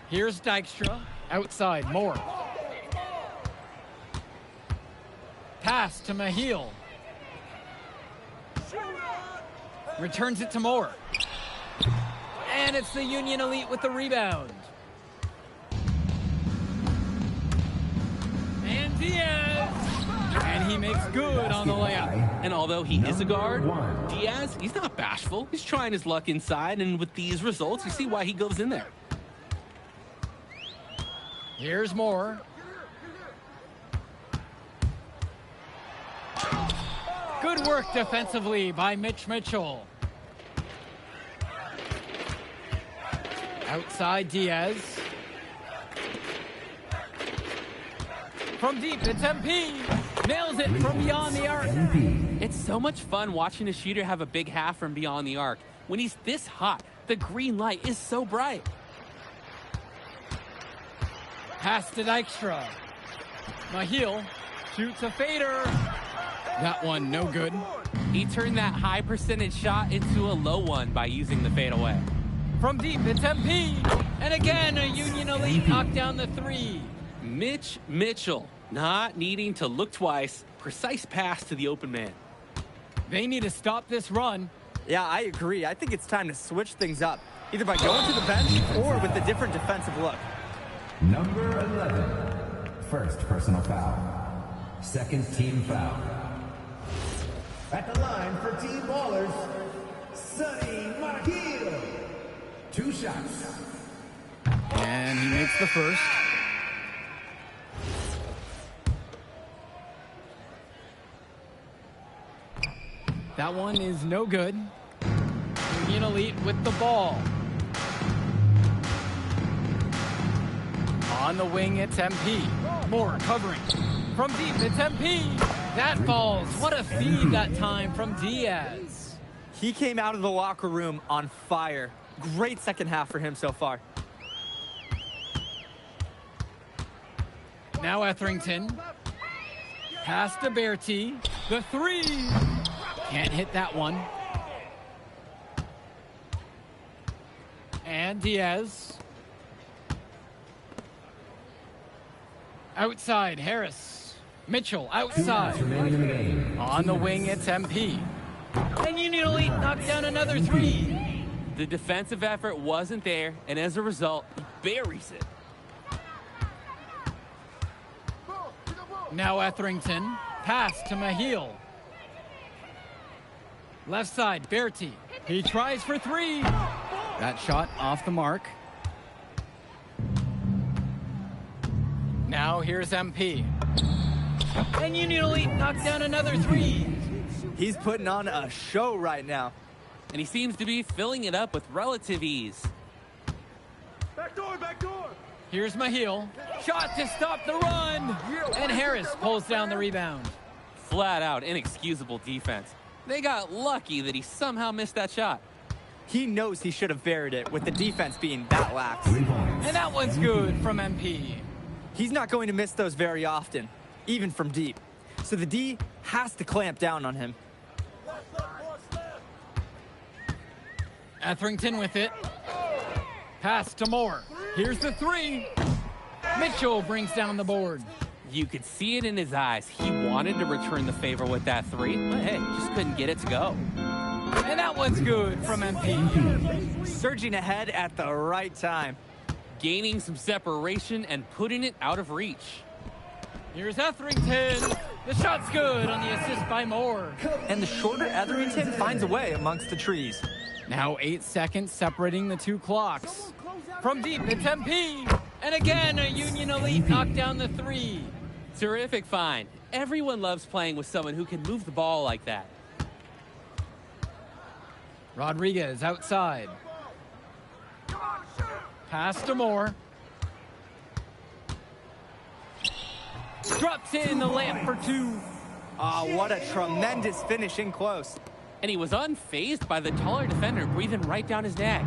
Here's Dykstra. Outside, Moore. Pass to Mahil. Returns it to Moore. And it's the Union Elite with the rebound. And Diaz. And he makes good on the layup. And although he is a guard, Diaz, he's not bashful. He's trying his luck inside, and with these results, you see why he goes in there. Here's Moore. Good work defensively by Mitch Mitchell. Outside Diaz. From deep, it's MP. Nails it from beyond the arc. It's so much fun watching a shooter have a big half from beyond the arc. When he's this hot, the green light is so bright. Pass to Dykstra. Mahil shoots a fader. That one, no good. He turned that high percentage shot into a low one by using the fadeaway. From deep, it's MP. And again, a Union Elite knocked down the 3. Mitch Mitchell, not needing to look twice. Precise pass to the open man. They need to stop this run. Yeah, I agree. I think it's time to switch things up, either by going to the bench or with a different defensive look. Number 11. First personal foul. Second team foul. At the line for Team Ballers, Sonny Marhill. 2 shots. And he makes the first. That one is no good. Union Elite with the ball. On the wing, it's MP. Moore covering. From deep, it's MP. That falls. What a feed that time from Diaz. He came out of the locker room on fire. Great second half for him so far. Now Etherington. Pass to Bertie. The 3. Can't hit that one. And Diaz. Outside, Harris. Mitchell, outside. On the wing, it's MP. And Union Elite knocked down another 3. The defensive effort wasn't there, and as a result, he buries it. Now Etherington. Pass to Mahil. Left side, Berti. He tries for three. That shot off the mark. Now here's MP. And Union Elite knocks down another three. He's putting on a show right now. And he seems to be filling it up with relative ease. Back door, back door! Here's Mahil. Shot to stop the run. And Harris pulls down the rebound. Flat out inexcusable defense. They got lucky that he somehow missed that shot. He knows he should have buried it with the defense being that lax. And that one's good from MP. He's not going to miss those very often, even from deep. So the D has to clamp down on him. Etherington with it. Pass to Moore. Here's the three. Mitchell brings down the board. You could see it in his eyes. He wanted to return the favor with that three, but hey, just couldn't get it to go. And that one's good from MP. Surging ahead at the right time. Gaining some separation and putting it out of reach. Here's Etherington. The shot's good on the assist by Moore. And the shorter Etherington finds a way amongst the trees. Now 8 seconds separating the two clocks. From deep, it's MP. And again, a Union Elite knocked down the three. Terrific find. Everyone loves playing with someone who can move the ball like that. Rodriguez outside. Pass to Moore. Drops in the layup for two. What a tremendous finish in close. And he was unfazed by the taller defender breathing right down his neck.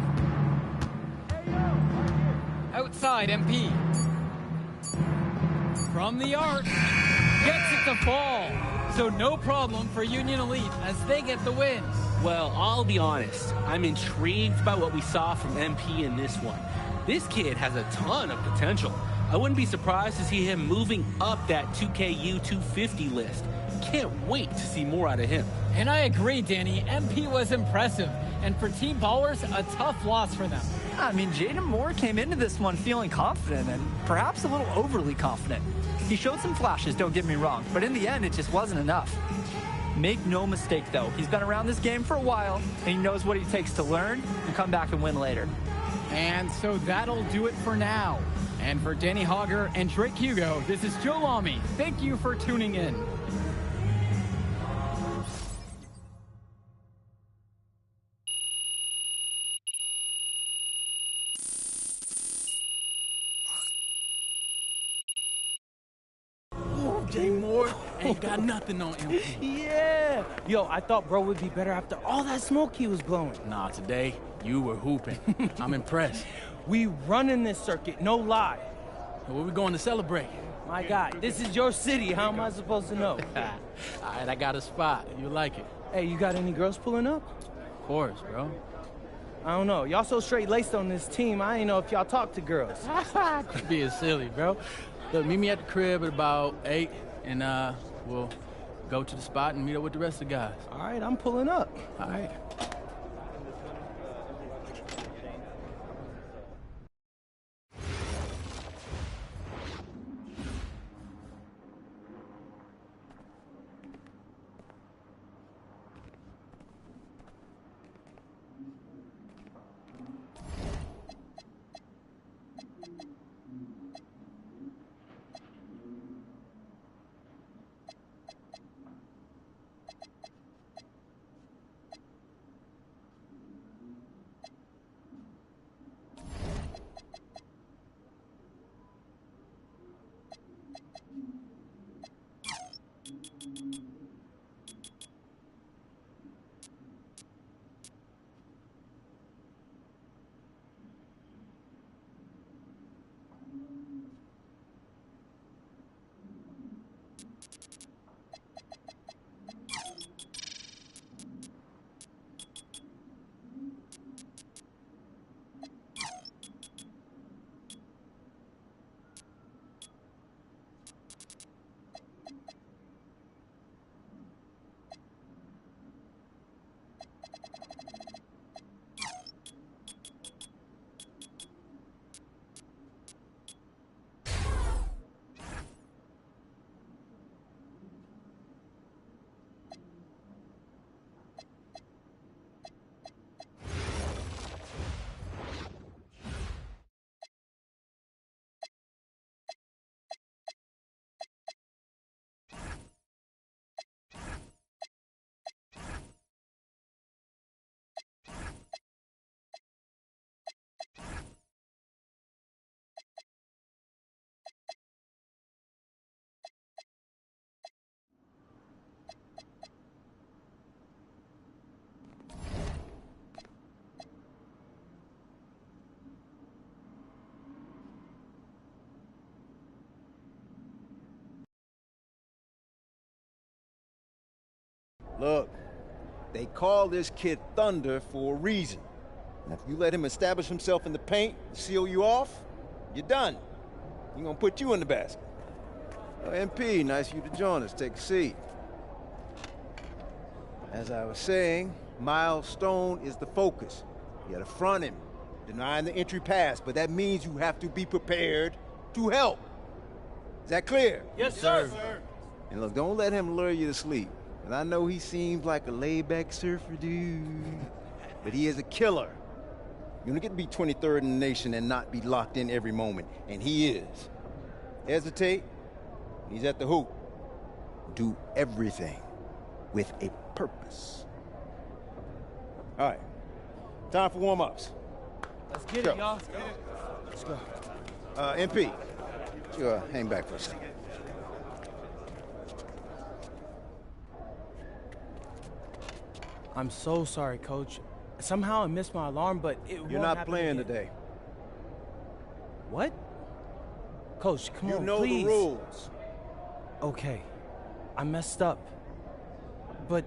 Outside MP. From the arc. Gets it to fall. So no problem for Union Elite as they get the win. Well, I'll be honest. I'm intrigued by what we saw from MP in this one. This kid has a ton of potential. I wouldn't be surprised to see him moving up that 2KU 250 list. Can't wait to see more out of him. And I agree, Danny. MP was impressive. And for Team Ballers, a tough loss for them. I mean, Jaden Moore came into this one feeling confident and perhaps a little overly confident. He showed some flashes, don't get me wrong, but in the end, it just wasn't enough. Make no mistake, though. He's been around this game for a while, and he knows what it takes to learn and come back and win later. And so that'll do it for now. And for Danny Hogger and Drake Hugo, this is Joe Lamy. Thank you for tuning in. Jay Moore ain't got nothing on him. Yeah. Yo, I thought bro would be better after all that smoke he was blowing. Nah, today, you were hooping. I'm impressed. We running this circuit, no lie. Where we going to celebrate? My God, this is your city. How am I supposed to know? All right, I got a spot. You like it? Hey, you got any girls pulling up? Of course, bro. I don't know. Y'all so straight-laced on this team, I ain't know if y'all talk to girls. Quit being silly, bro. Look, meet me at the crib at about 8, and we'll go to the spot and meet up with the rest of the guys. All right, I'm pulling up. All right. Look, they call this kid Thunder for a reason. And if you let him establish himself in the paint and seal you off, you're done. He's gonna put you in the basket. Oh, MP, nice of you to join us. Take a seat. As I was saying, Miles Stone is the focus. You gotta front him, denying the entry pass, but that means you have to be prepared to help. Is that clear? Yes, sir. And look, don't let him lure you to sleep. And I know he seems like a laid-back surfer dude, but he is a killer. You don't get to be 23rd in the nation and not be locked in every moment, and he is. Hesitate, he's at the hoop. Do everything with a purpose. All right, time for warm-ups. Let's get it, y'all. Let's go. MP, you hang back for a second. I'm so sorry, Coach. Somehow I missed my alarm, but You're not playing today. What? Coach, come on, You know please. the rules. Okay, I messed up. But,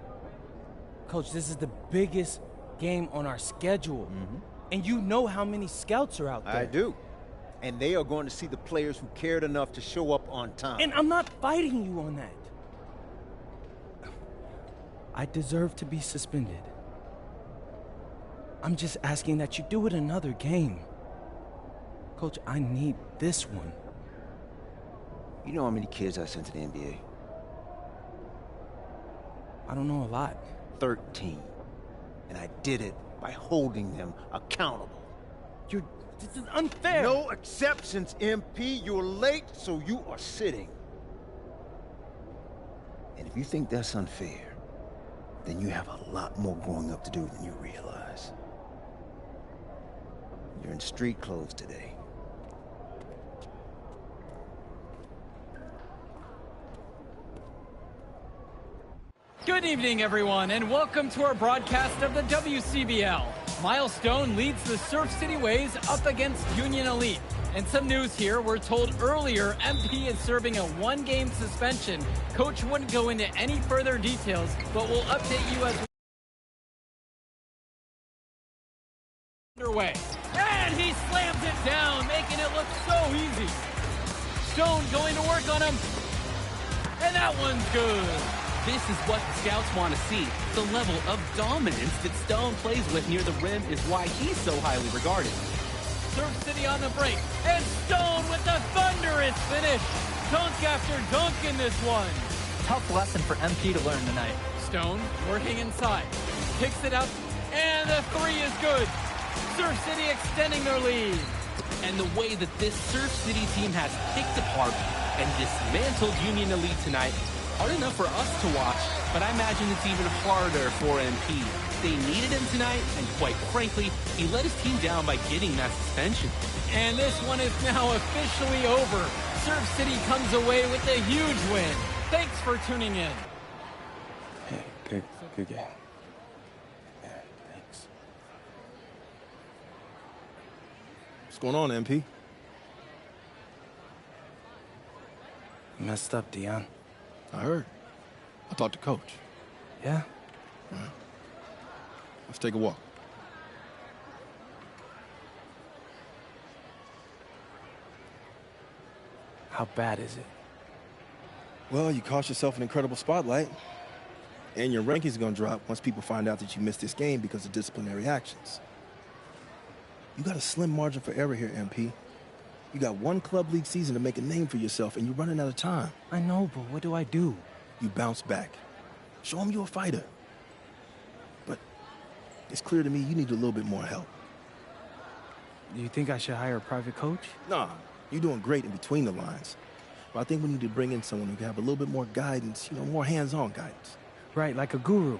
Coach, this is the biggest game on our schedule. And you know how many scouts are out there. I do. And they are going to see the players who cared enough to show up on time. And I'm not fighting you on that. I deserve to be suspended. I'm just asking that you do it another game. Coach, I need this one. You know how many kids I sent to the NBA? I don't know a lot. 13. And I did it by holding them accountable. This is unfair. No exceptions, MP. You're late, so you are sitting. And if you think that's unfair, then you have a lot more growing up to do than you realize. You're in street clothes today. Good evening, everyone, and welcome to our broadcast of the WCBL. Miles Stone leads the Surf City Waves up against Union Elite. And some news here, we're told earlier MP is serving a one-game suspension. Coach wouldn't go into any further details, but we'll update you as underway. And he slams it down, making it look so easy. Stone going to work on him. And that one's good. This is what the scouts want to see. The level of dominance that Stone plays with near the rim is why he's so highly regarded. Surf City on the break, and Stone with the thunderous finish. Dunk after dunk in this one. Tough lesson for MP to learn tonight. Stone working inside, picks it up, and the three is good. Surf City extending their lead. And the way that this Surf City team has picked apart and dismantled Union Elite tonight, hard enough for us to watch, but I imagine it's even harder for MP. They needed him tonight, and quite frankly, he let his team down by getting that suspension. And this one is now officially over. Surf City comes away with a huge win. Thanks for tuning in. Hey, good game. Yeah, thanks. What's going on, MP? Messed up, Dion. I heard. I talked to Coach. Yeah? All right. Let's take a walk. How bad is it? Well, you cost yourself an incredible spotlight. And your rankings are going to drop once people find out that you missed this game because of disciplinary actions. You got a slim margin for error here, MP. You got one club league season to make a name for yourself, and you're running out of time. I know, but what do I do? You bounce back. Show them you're a fighter. But it's clear to me you need a little bit more help. Do you think I should hire a private coach? Nah, you're doing great in between the lines. But I think we need to bring in someone who can have a little bit more guidance, more hands-on guidance. Right, like a guru.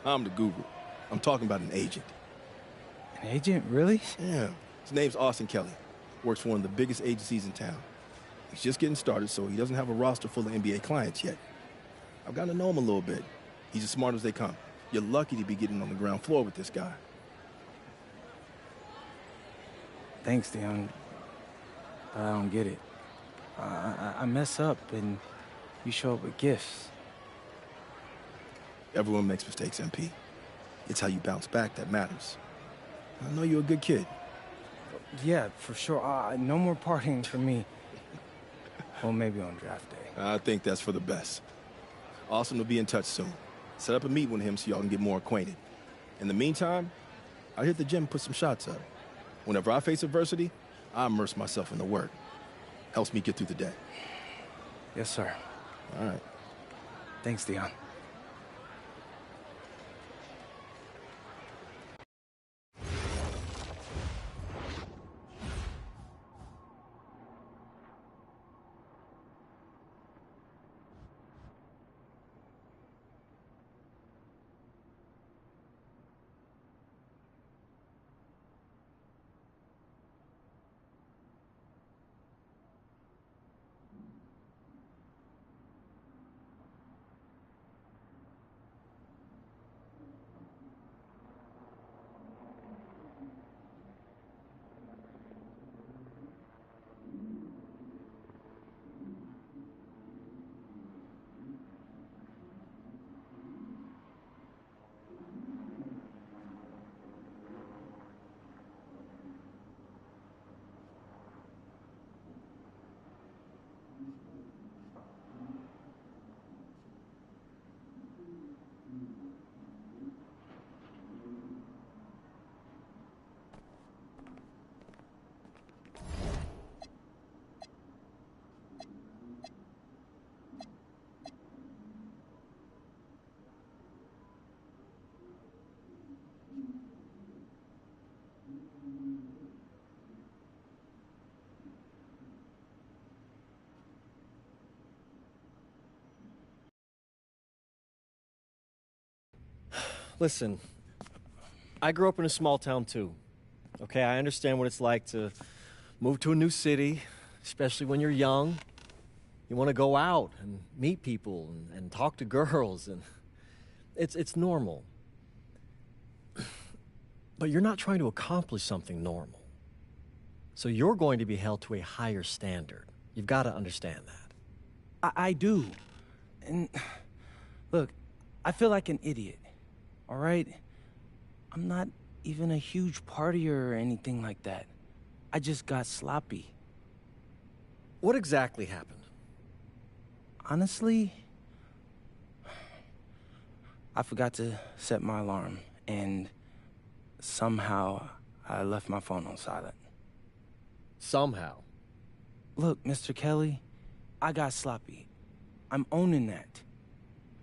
I'm the guru. I'm talking about an agent. An agent, really? Yeah. His name's Austin Kelly. Works for one of the biggest agencies in town. He's just getting started, so he doesn't have a roster full of NBA clients yet. I've gotten to know him a little bit. He's as smart as they come. You're lucky to be getting on the ground floor with this guy. Thanks, Dion. But I don't get it. I mess up, and you show up with gifts. Everyone makes mistakes, MP. It's how you bounce back that matters. I know you're a good kid. Yeah, for sure. No more partying for me. Well, maybe on draft day. I think that's for the best. Austin will be in touch soon. Set up a meet with him so y'all can get more acquainted. In the meantime, I hit the gym and put some shots up. Whenever I face adversity, I immerse myself in the work. Helps me get through the day. Yes, sir. All right. Thanks, Dion. Listen, I grew up in a small town too. Okay, I understand what it's like to move to a new city, especially when you're young. You want to go out and meet people and talk to girls, and it's normal. But you're not trying to accomplish something normal. So you're going to be held to a higher standard. You've got to understand that. I do. And look, I feel like an idiot. All right? I'm not even a huge partier or anything like that. I just got sloppy. What exactly happened? Honestly, I forgot to set my alarm, and somehow I left my phone on silent. Somehow? Look, Mr. Kelly, I got sloppy. I'm owning that.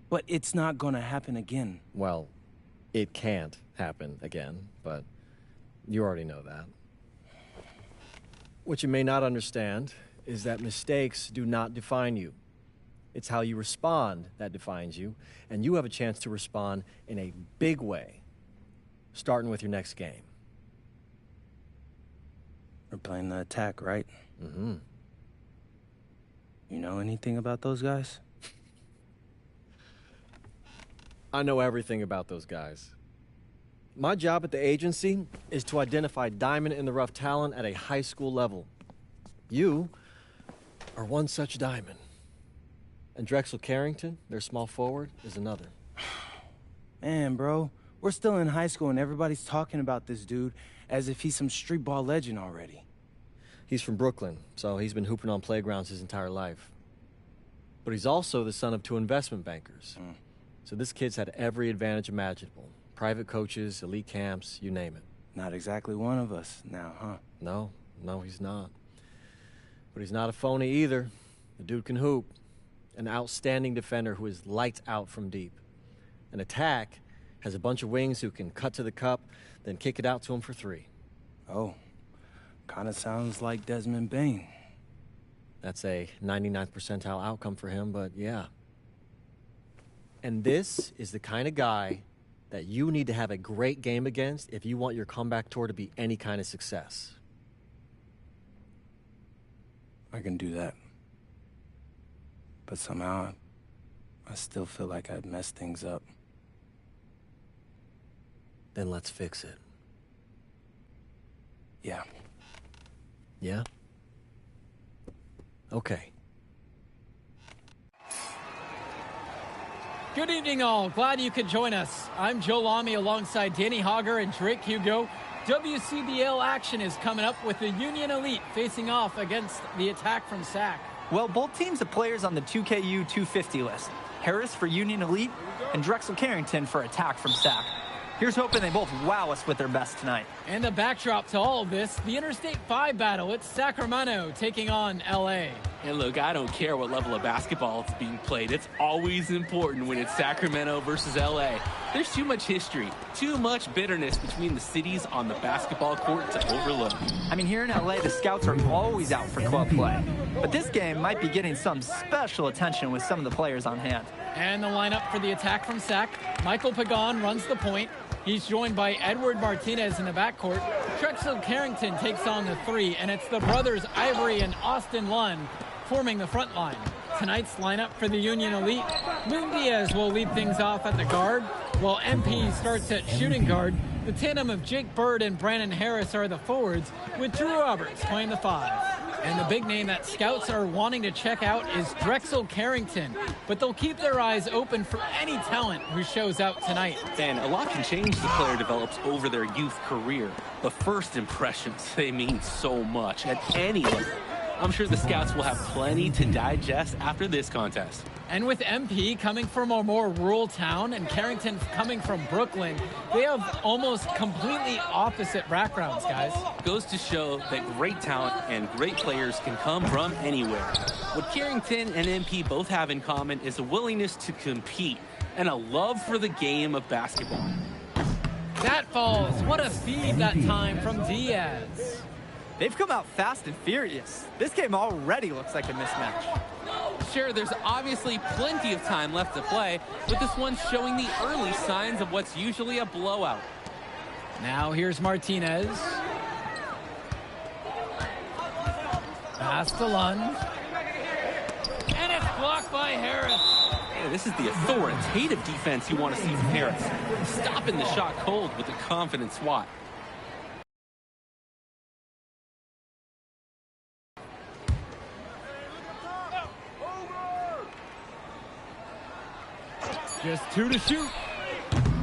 But it's not gonna happen again. Well, it can't happen again, but you already know that. What you may not understand is that mistakes do not define you. It's how you respond that defines you, and you have a chance to respond in a big way, starting with your next game. We're playing the attack, right? Mm-hmm. You know anything about those guys? I know everything about those guys. My job at the agency is to identify diamond-in-the-rough talent at a high school level. You are one such diamond. And Drexel Carrington, their small forward, is another. Man, bro, we're still in high school and everybody's talking about this dude as if he's some street ball legend already. He's from Brooklyn, so he's been hooping on playgrounds his entire life. But he's also the son of 2 investment bankers. So this kid's had every advantage imaginable. Private coaches, elite camps, you name it. Not exactly one of us now, huh? No, he's not. But he's not a phony either. The dude can hoop. An outstanding defender who is lights out from deep. An attack has a bunch of wings who can cut to the cup, then kick it out to him for 3. Oh, kind of sounds like Desmond Bain. That's a 99th percentile outcome for him, but yeah. And this is the kind of guy that you need to have a great game against if you want your comeback tour to be any kind of success. I can do that. But somehow, I still feel like I'd messed things up. Then let's fix it. Yeah. Yeah? Okay. Good evening, all. Glad you could join us. I'm Joe Lamy alongside Danny Hogger and Drake Hugo. WCBL action is coming up with the Union Elite facing off against the Attack from SAC. Well, both teams have players on the 2KU 250 list. Harris for Union Elite and Drexel Carrington for Attack from SAC. Here's hoping they both wow us with their best tonight. And the backdrop to all of this, the Interstate 5 battle. It's Sacramento taking on LA. And look, I don't care what level of basketball is being played. It's always important when it's Sacramento versus LA. There's too much history, too much bitterness between the cities on the basketball court to overlook. I mean, here in LA, the scouts are always out for club play. But this game might be getting some special attention with some of the players on hand. And the lineup for the Attack from SAC. Michael Pagan runs the point. He's joined by Edward Martinez in the backcourt. Drexel Carrington takes on the 3, and it's the brothers Ivory and Austin Lund forming the front line. Tonight's lineup for the Union Elite. Moon Diaz will lead things off at the guard, while MP starts at shooting guard. The tandem of Jake Bird and Brandon Harris are the forwards, with Drew Roberts playing the 5. And the big name that scouts are wanting to check out is Drexel Carrington, but they'll keep their eyes open for any talent who shows out tonight. And a lot can change as the player develops over their youth career. The first impressions, they mean so much at any level. I'm sure the scouts will have plenty to digest after this contest. And with MP coming from a more rural town and Carrington coming from Brooklyn, they have almost completely opposite backgrounds, guys. Goes to show that great talent and great players can come from anywhere. What Carrington and MP both have in common is a willingness to compete and a love for the game of basketball. That falls. What a feed that time from Diaz. They've come out fast and furious. This game already looks like a mismatch. Sure, there's obviously plenty of time left to play, but this one's showing the early signs of what's usually a blowout. Now here's Martinez. Pass to Lund. And it's blocked by Harris. Yeah, this is the authoritative defense you want to see from Harris. Stopping the shot cold with a confident swat. Just 2 to shoot.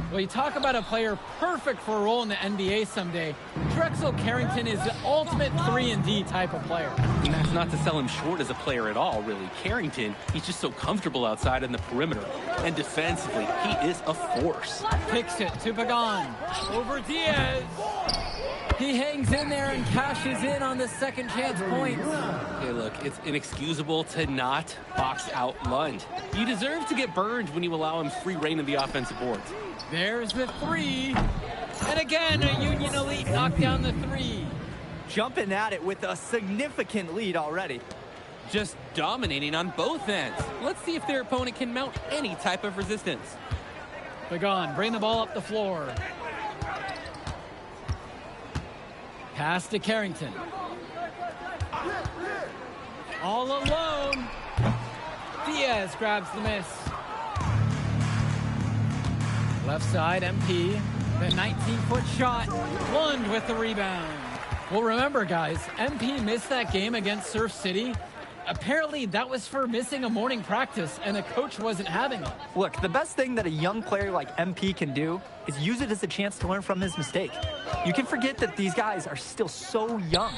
Well, you talk about a player perfect for a role in the NBA someday. Drexel Carrington is the ultimate 3-and-D type of player. And that's not to sell him short as a player at all, really. Carrington, he's just so comfortable outside in the perimeter. And defensively, he is a force. Kicks it to Pagan. Over Diaz. He hangs in there and cashes in on the second chance points. Okay, look, it's inexcusable to not box out Lund. You deserve to get burned when you allow him free reign of the offensive boards. There's the 3. And again, a Union Elite knocked down the 3. Jumping at it with a significant lead already. Just dominating on both ends. Let's see if their opponent can mount any type of resistance. Pagan, bring the ball up the floor. Pass to Carrington. All alone. Diaz grabs the miss. Left side, MP. The 19-foot shot. Lund with the rebound. Well, remember, guys, MP missed that game against Surf City. Apparently, that was for missing a morning practice, and the coach wasn't having it. Look, the best thing that a young player like MP can do is use it as a chance to learn from his mistake. You can forget that these guys are still so young.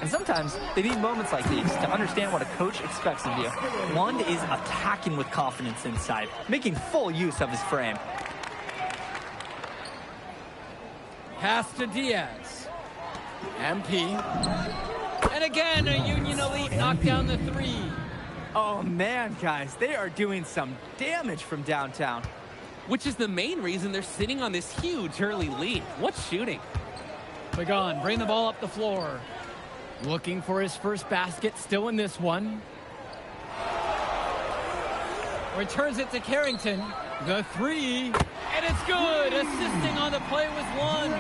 And sometimes they need moments like these to understand what a coach expects of you. Lund is attacking with confidence inside, making full use of his frame. Pass to Diaz. MP. And again, a Union Elite knocked down the 3. Oh, man, guys, they are doing some damage from downtown. Which is the main reason they're sitting on this huge early lead. What's shooting? Pagan, bring the ball up the floor. Looking for his first basket, still in this one. Returns it to Carrington. The 3. And it's good. Assisting on the play was Lund.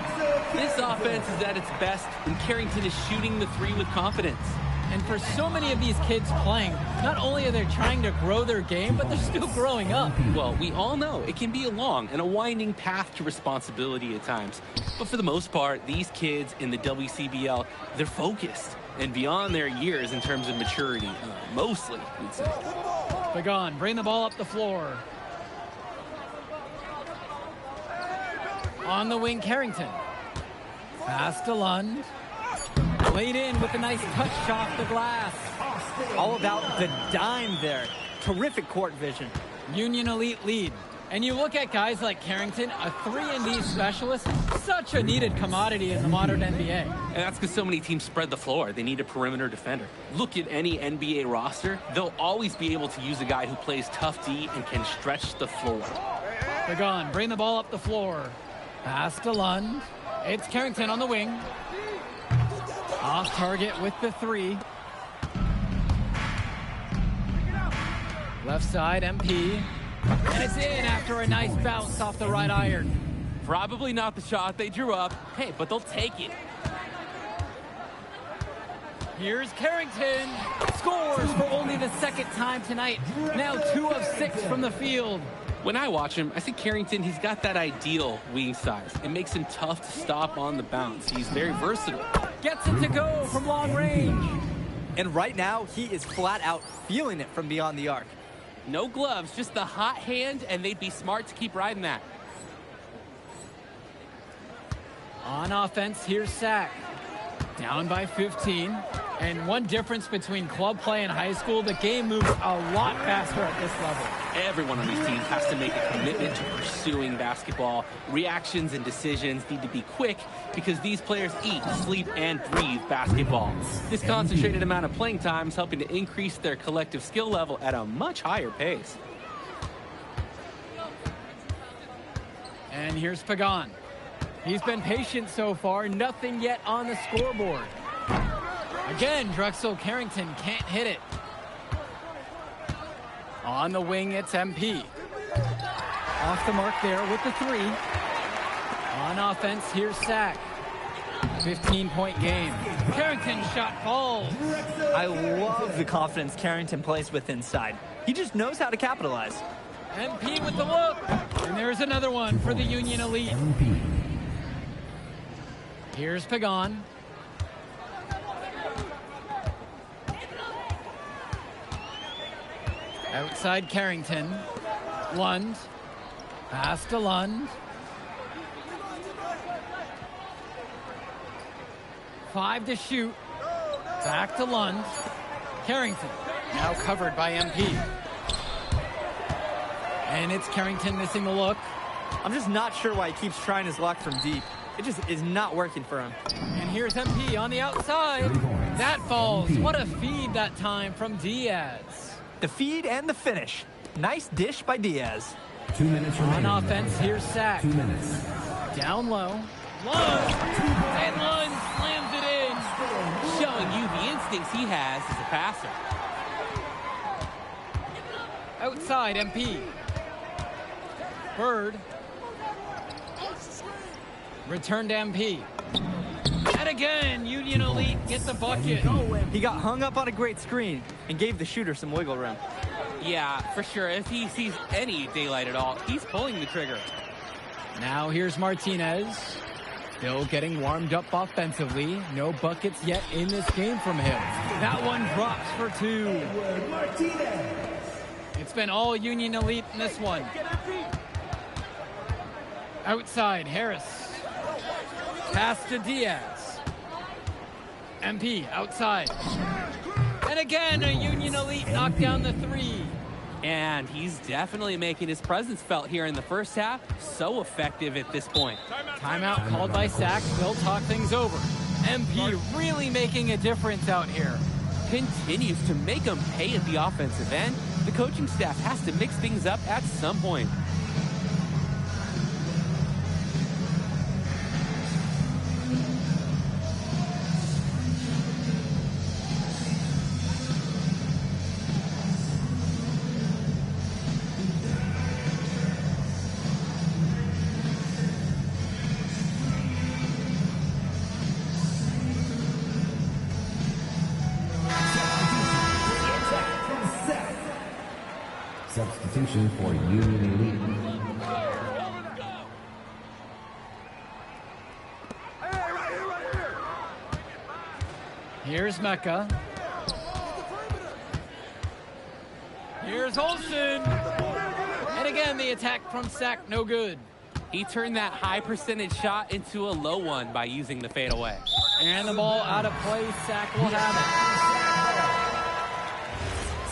This offense is at its best when Carrington is shooting the 3 with confidence. And for so many of these kids playing, not only are they trying to grow their game, but they're still growing up. Well, we all know it can be a long and a winding path to responsibility at times. But for the most part, these kids in the WCBL, they're focused and beyond their years in terms of maturity. Mostly, we'd say. Pagan, bring the ball up the floor. On the wing, Carrington. Pass to Lund. Laid in with a nice touch off the glass. All about the dime there. Terrific court vision. Union Elite lead. And you look at guys like Carrington, a 3-and-D specialist, such a needed commodity in the modern NBA. And that's because so many teams spread the floor. They need a perimeter defender. Look at any NBA roster. They'll always be able to use a guy who plays tough D and can stretch the floor. Pagan, bring the ball up the floor. Pass to Lund. It's Carrington on the wing. Off target with the 3. Left side, MP. And it's in after a nice bounce off the right iron. Probably not the shot they drew up. Hey, but they'll take it. Here's Carrington. Scores for only the second time tonight. Now 2 of 6 from the field. When I watch him, I see Carrington, he's got that ideal wing size. It makes him tough to stop on the bounce. He's very versatile. Gets it to go from long range. And right now, he is flat out feeling it from beyond the arc. No gloves, just the hot hand, and they'd be smart to keep riding that. On offense, here's Sack. Down by 15. And one difference between club play and high school, the game moves a lot faster at this level. Everyone on these teams has to make a commitment to pursuing basketball. Reactions and decisions need to be quick because these players eat, sleep, and breathe basketball. This concentrated amount of playing time is helping to increase their collective skill level at a much higher pace. And here's Pagan. He's been patient so far, nothing yet on the scoreboard. Again, Drexel Carrington can't hit it. On the wing, it's MP. Off the mark there with the 3. On offense, here's Sack. 15-point game. Carrington shot falls. I love the confidence Carrington plays with inside. He just knows how to capitalize. MP with the look. And there's another one for the Union Elite. Here's Pagan. Outside Carrington. Lund. Pass to Lund. 5 to shoot. Back to Lund. Carrington. Now covered by MP. And it's Carrington missing the look. I'm just not sure why he keeps trying his luck from deep. It just is not working for him. And here's MP on the outside. That falls. What a feed that time from Diaz. The feed and the finish. Nice dish by Diaz. 2 minutes remaining. On offense, here's Sack. 2 minutes. Down low. Lund. And Lund slams it in. Showing you the instincts he has as a passer. Outside, MP. Bird. Return to MP. And again, Union Elite get the bucket. He got hung up on a great screen and gave the shooter some wiggle room. Yeah, for sure. If he sees any daylight at all, he's pulling the trigger. Now here's Martinez. Still getting warmed up offensively. No buckets yet in this game from him. That one drops for 2. It's been all Union Elite in this one. Outside, Harris. Pass to Diaz. MP outside. And again, a Union Elite knocked down the 3. And he's definitely making his presence felt here in the first half. So effective at this point. Timeout called by Sack. They'll talk things over. MP really making a difference out here. Continues to make him pay at the offensive end. The coaching staff has to mix things up at some point. Substitution for Union Elite. Here's Mecca. Here's Olsen. And again, the attack from Sack, no good. He turned that high percentage shot into a low one by using the fadeaway. And the ball out of play. Sack will have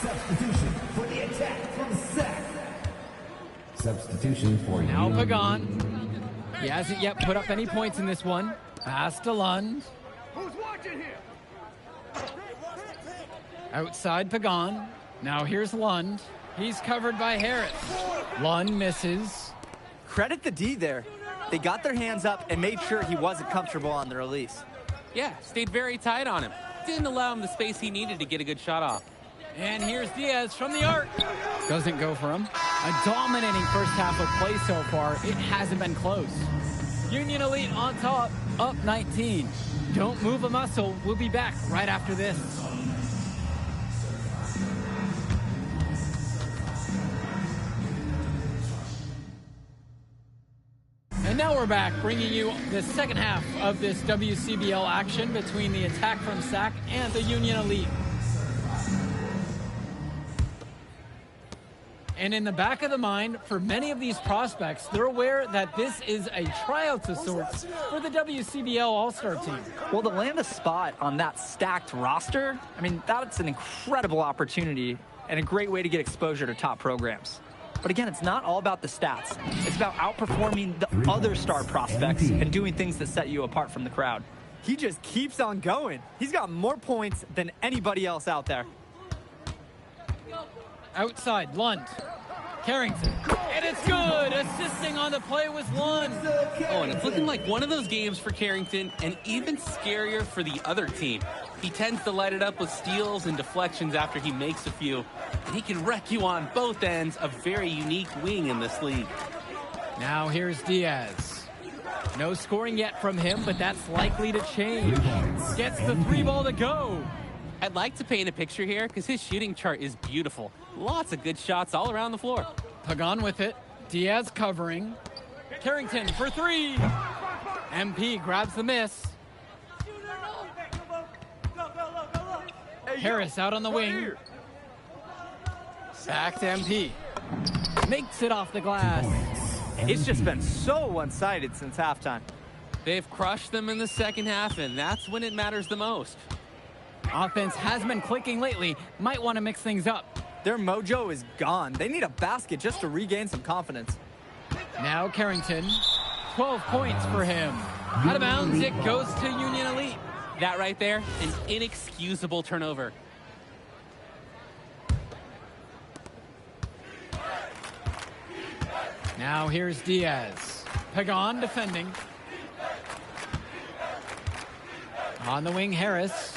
Substitution for the attack from Sack. Substitution for now you. Pagan. He hasn't yet put up any points in this one. Pass to Lund. Who's watching here? Outside Pagan. Now here's Lund. He's covered by Harris. Lund misses. Credit the D there. They got their hands up and made sure he wasn't comfortable on the release. Yeah, stayed very tight on him. Didn't allow him the space he needed to get a good shot off. And here's Diaz from the arc. Doesn't go for him. A dominating first half of play so far. It hasn't been close. Union Elite on top, up 19. Don't move a muscle. We'll be back right after this. And now we're back, bringing you the second half of this WCBL action between the attack from Sac and the Union Elite. And in the back of the mind, for many of these prospects, they're aware that this is a tryout of sorts for the WCBL All-Star team. Well, to land a spot on that stacked roster, I mean, that's an incredible opportunity and a great way to get exposure to top programs. But again, it's not all about the stats. It's about outperforming the other star prospects and doing things that set you apart from the crowd. He just keeps on going. He's got more points than anybody else out there. Outside, Lund. Carrington. And it's good! Assisting on the play with Lund. Oh, and it's looking like one of those games for Carrington, and even scarier for the other team. He tends to light it up with steals and deflections after he makes a few, and he can wreck you on both ends, a very unique wing in this league. Now here's Diaz. No scoring yet from him, but that's likely to change. Gets the three ball to go. I'd like to paint a picture here because his shooting chart is beautiful. Lots of good shots all around the floor. Pagan with it. Diaz covering. Carrington for three. MP grabs the miss. Harris out on the wing. Back to MP. Makes it off the glass. It's just been so one-sided since halftime. They've crushed them in the second half, and that's when it matters the most. Offense has been clicking lately. Might want to mix things up. Their mojo is gone. They need a basket just to regain some confidence. Now Carrington. 12 points for him. Out of bounds, it goes to Union Elite. That right there, an inexcusable turnover. Now here's Diaz. Pagan defending. On the wing, Harris.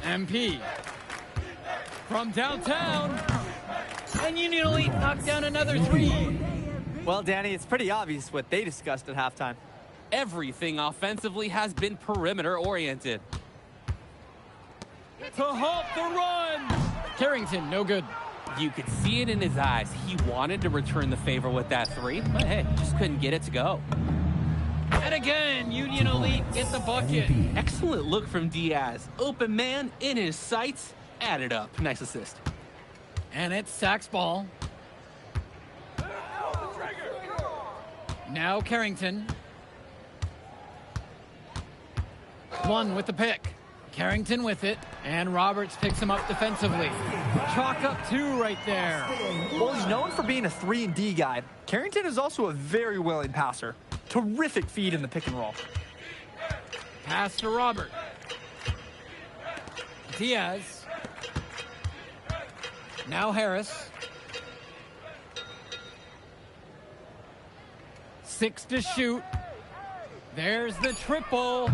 MP. From downtown. And Union Elite knocked down another three. Well, Danny, it's pretty obvious what they discussed at halftime. Everything offensively has been perimeter-oriented. To halt the run. Carrington, no good. You could see it in his eyes. He wanted to return the favor with that three, but hey, just couldn't get it to go. And again, Union Elite get the bucket. Excellent look from Diaz. Open man in his sights. Added up. Nice assist. And it's Sac's ball. Now Carrington. One with the pick. Carrington with it, and Roberts picks him up defensively. Chalk up two right there. Well, he's known for being a 3-and-D guy. Carrington is also a very willing passer. Terrific feed in the pick and roll. Pass to Robert. Diaz. Now Harris. 6 to shoot. There's the triple.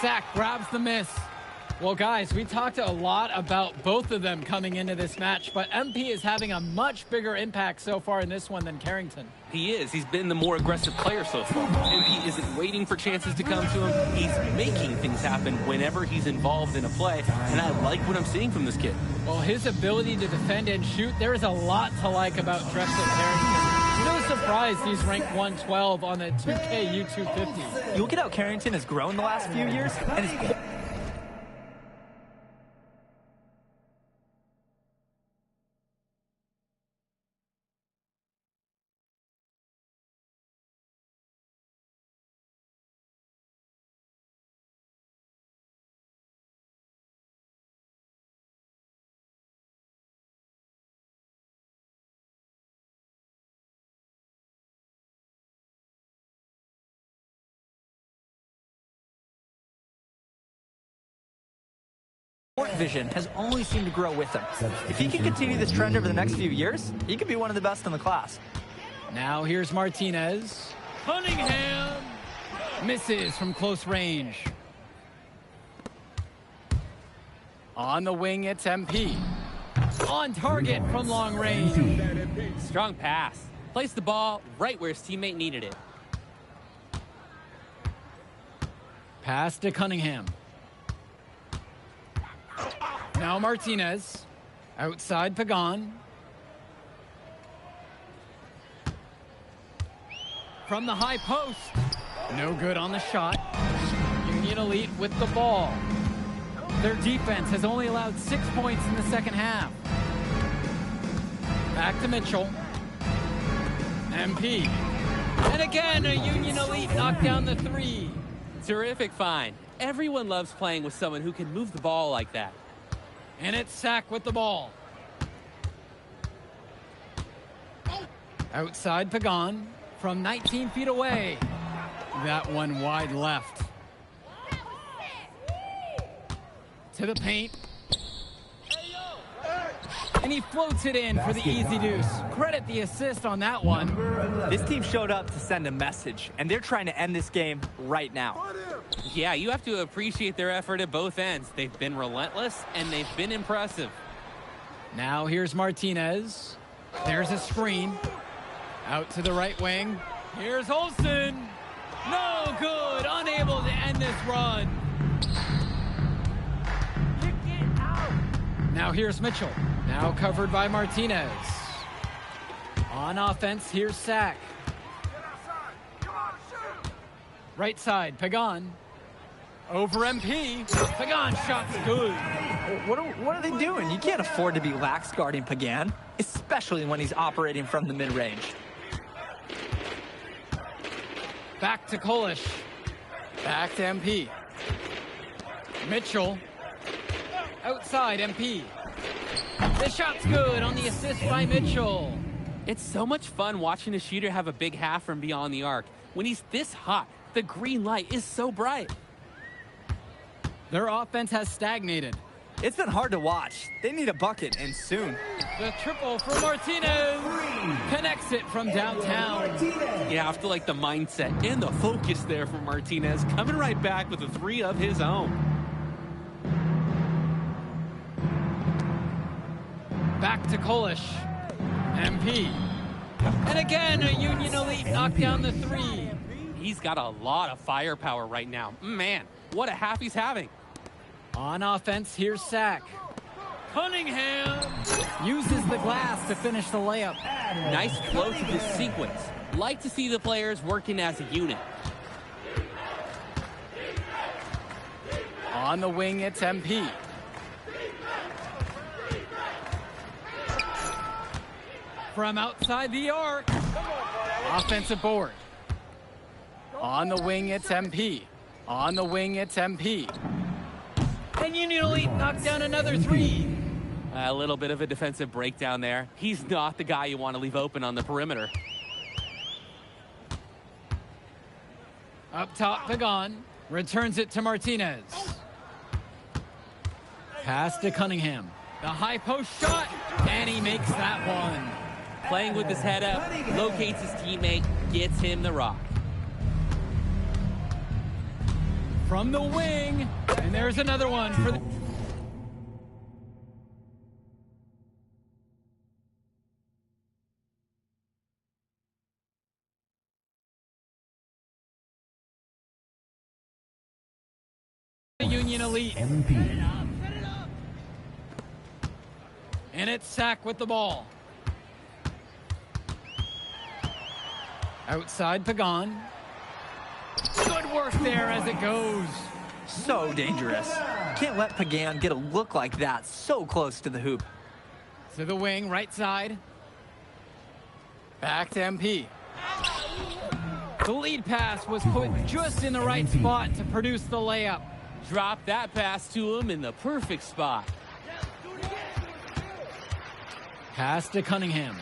Sack grabs the miss. Well, guys, we talked a lot about both of them coming into this match, but MP is having a much bigger impact so far in this one than Carrington. He is. He's been the more aggressive player so far. MP isn't waiting for chances to come to him. He's making things happen whenever he's involved in a play, and I like what I'm seeing from this kid. Well, his ability to defend and shoot, there is a lot to like about Drexel Carrington. No surprise he's ranked 112 on the 2K U250. You look at how Carrington has grown the last few years, and his Court vision has only seemed to grow with him. If he can continue this trend over the next few years, he could be one of the best in the class. Now here's Martinez. Cunningham misses from close range. On the wing, it's MP. On target from long range. Strong pass. Placed the ball right where his teammate needed it. Pass to Cunningham. Now Martinez. Outside Pagan. From the high post. No good on the shot. Union Elite with the ball. Their defense has only allowed 6 points in the second half. Back to Mitchell. MP. And again, a Union Elite knocked down the three. Terrific find. Everyone loves playing with someone who can move the ball like that. And it's Sack with the ball. Outside Pagan from 19 feet away. That one wide left. To the paint. And he floats it in for the easy deuce. Credit the assist on that one. This team showed up to send a message, and they're trying to end this game right now. Yeah, you have to appreciate their effort at both ends. They've been relentless, and they've been impressive. Now here's Martinez. There's a screen. Out to the right wing. Here's Olsen. No good. Unable to end this run. Now here's Mitchell. Now covered by Martinez. On offense, here's Sack. Right side, Pagan. Over MP. Pagan shot's good. What are they doing? You can't afford to be lax guarding Pagan, especially when he's operating from the mid-range. Back to Kolish. Back to MP. Mitchell. Outside MP. The shot's good on the assist by Mitchell. It's so much fun watching a shooter have a big half from beyond the arc. When he's this hot, the green light is so bright. Their offense has stagnated. It's been hard to watch. They need a bucket, and soon. The triple for Martinez. Connects it from downtown. You have to like the mindset and the focus there from Martinez, coming right back with a three of his own. Back to Kolish. MP. And again, a Union Elite knocked down the three. He's got a lot of firepower right now. Man, what a half he's having. On offense, here's Sack. Cunningham uses the glass to finish the layup. Nice flow to this sequence. Like to see the players working as a unit. On the wing, it's MP. From outside the arc. Offensive board. On the wing, it's MP. On the wing, it's MP. And Union Elite knocked down another three. A little bit of a defensive breakdown there. He's not the guy you want to leave open on the perimeter. Up top, Pagan. Returns it to Martinez. Pass to Cunningham. The high post shot. And he makes that one. Playing with his head up, locates his teammate, gets him the rock. From the wing, and there's another one for the... Union Elite. And it's Sack with the ball. Outside Pagan. Good work there as it goes. So dangerous. Can't let Pagan get a look like that so close to the hoop. To the wing, right side. Back to MP. The lead pass was put just in the right spot to produce the layup. Drop that pass to him in the perfect spot. Pass to Cunningham.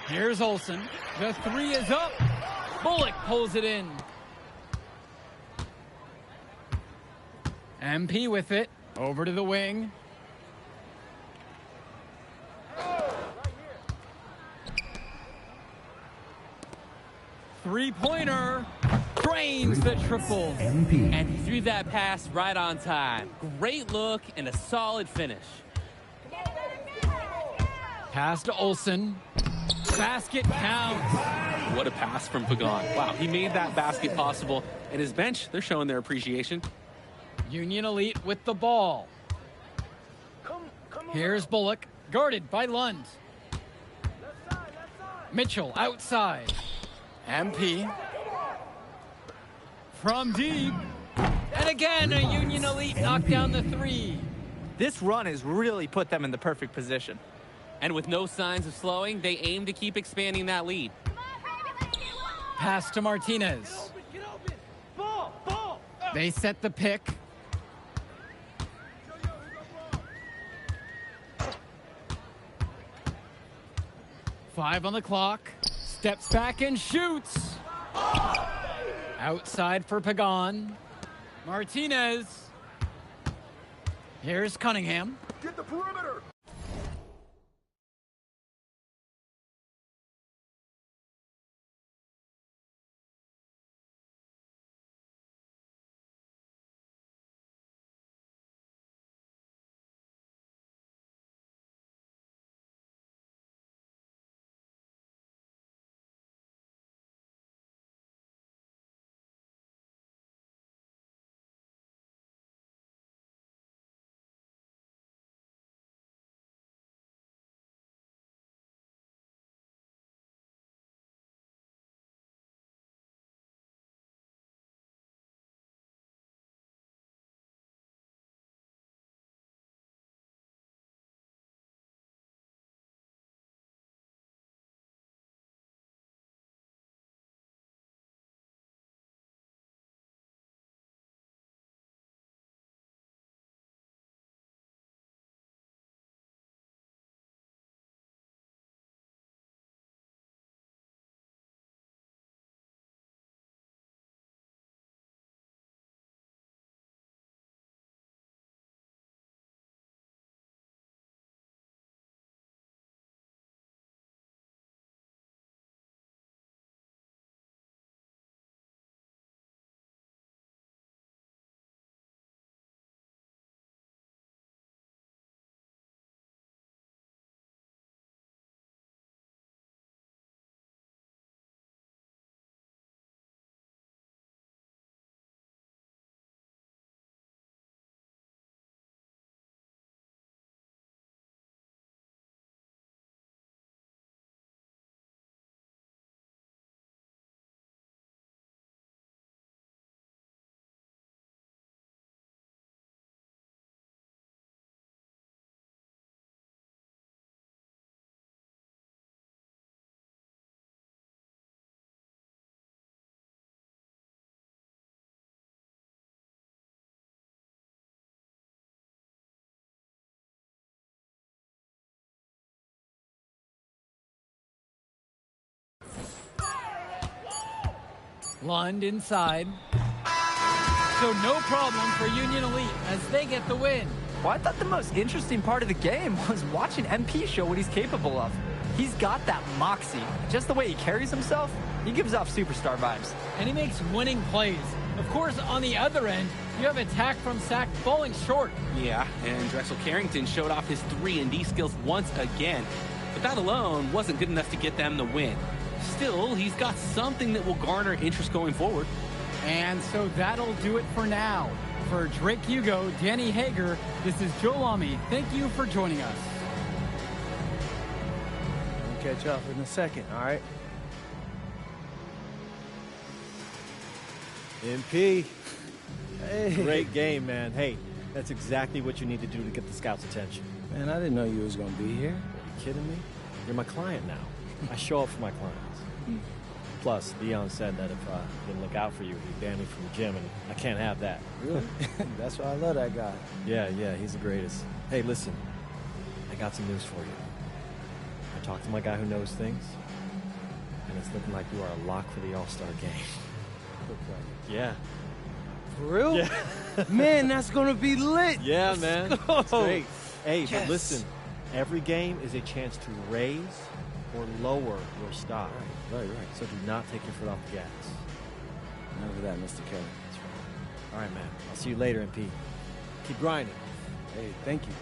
Here's Olsen. The three is up. Bullock pulls it in. MP with it. Over to the wing. Three-pointer. Drains the triple. And he threw that pass right on time. Great look and a solid finish. Pass to Olsen. Basket counts. What a pass from Pagan. Wow, he made that basket possible. And his bench, they're showing their appreciation. Union Elite with the ball. Here's Bullock, guarded by Lund. Mitchell outside. MP. From deep. And again, a Union Elite knocked down the three. This run has really put them in the perfect position. And with no signs of slowing, they aim to keep expanding that lead. Pass to Martinez. They set the pick. Five on the clock. Steps back and shoots. Outside for Pagan. Martinez. Here's Cunningham. Get the perimeter. Lund inside. So no problem for Union Elite as they get the win. Well, I thought the most interesting part of the game was watching MP show what he's capable of. He's got that moxie. Just the way he carries himself, he gives off superstar vibes. And he makes winning plays. Of course, on the other end, you have attack from Sack falling short. Yeah, and Drexel Carrington showed off his 3-and-D skills once again. But that alone wasn't good enough to get them the win. Still, he's got something that will garner interest going forward. And so that'll do it for now. For Drake Hugo, Danny Hager, this is Joe Lamy. Thank you for joining us. I'll catch up in a second, all right? MP. Hey. Great game, man. Hey, that's exactly what you need to do to get the scouts' attention. Man, I didn't know you was going to be here. Are you kidding me? You're my client now. I show up for my clients. Plus, Dion said that if I didn't look out for you, he'd ban me from the gym, and I can't have that. Really? That's why I love that guy. Yeah, he's the greatest. Hey, listen, I got some news for you. I talked to my guy who knows things, and it's looking like you are a lock for the All-Star game. Yeah. For real? Yeah. Man, that's gonna be lit. Yeah, Let's man. go. It's great. Hey, Yes. but listen, every game is a chance to raise or lower your stock. Right. So do not take your foot off the gas. None of that, Mr. Kelly. That's right. All right, man. I'll see you later, MP. Keep grinding. Hey, thank you.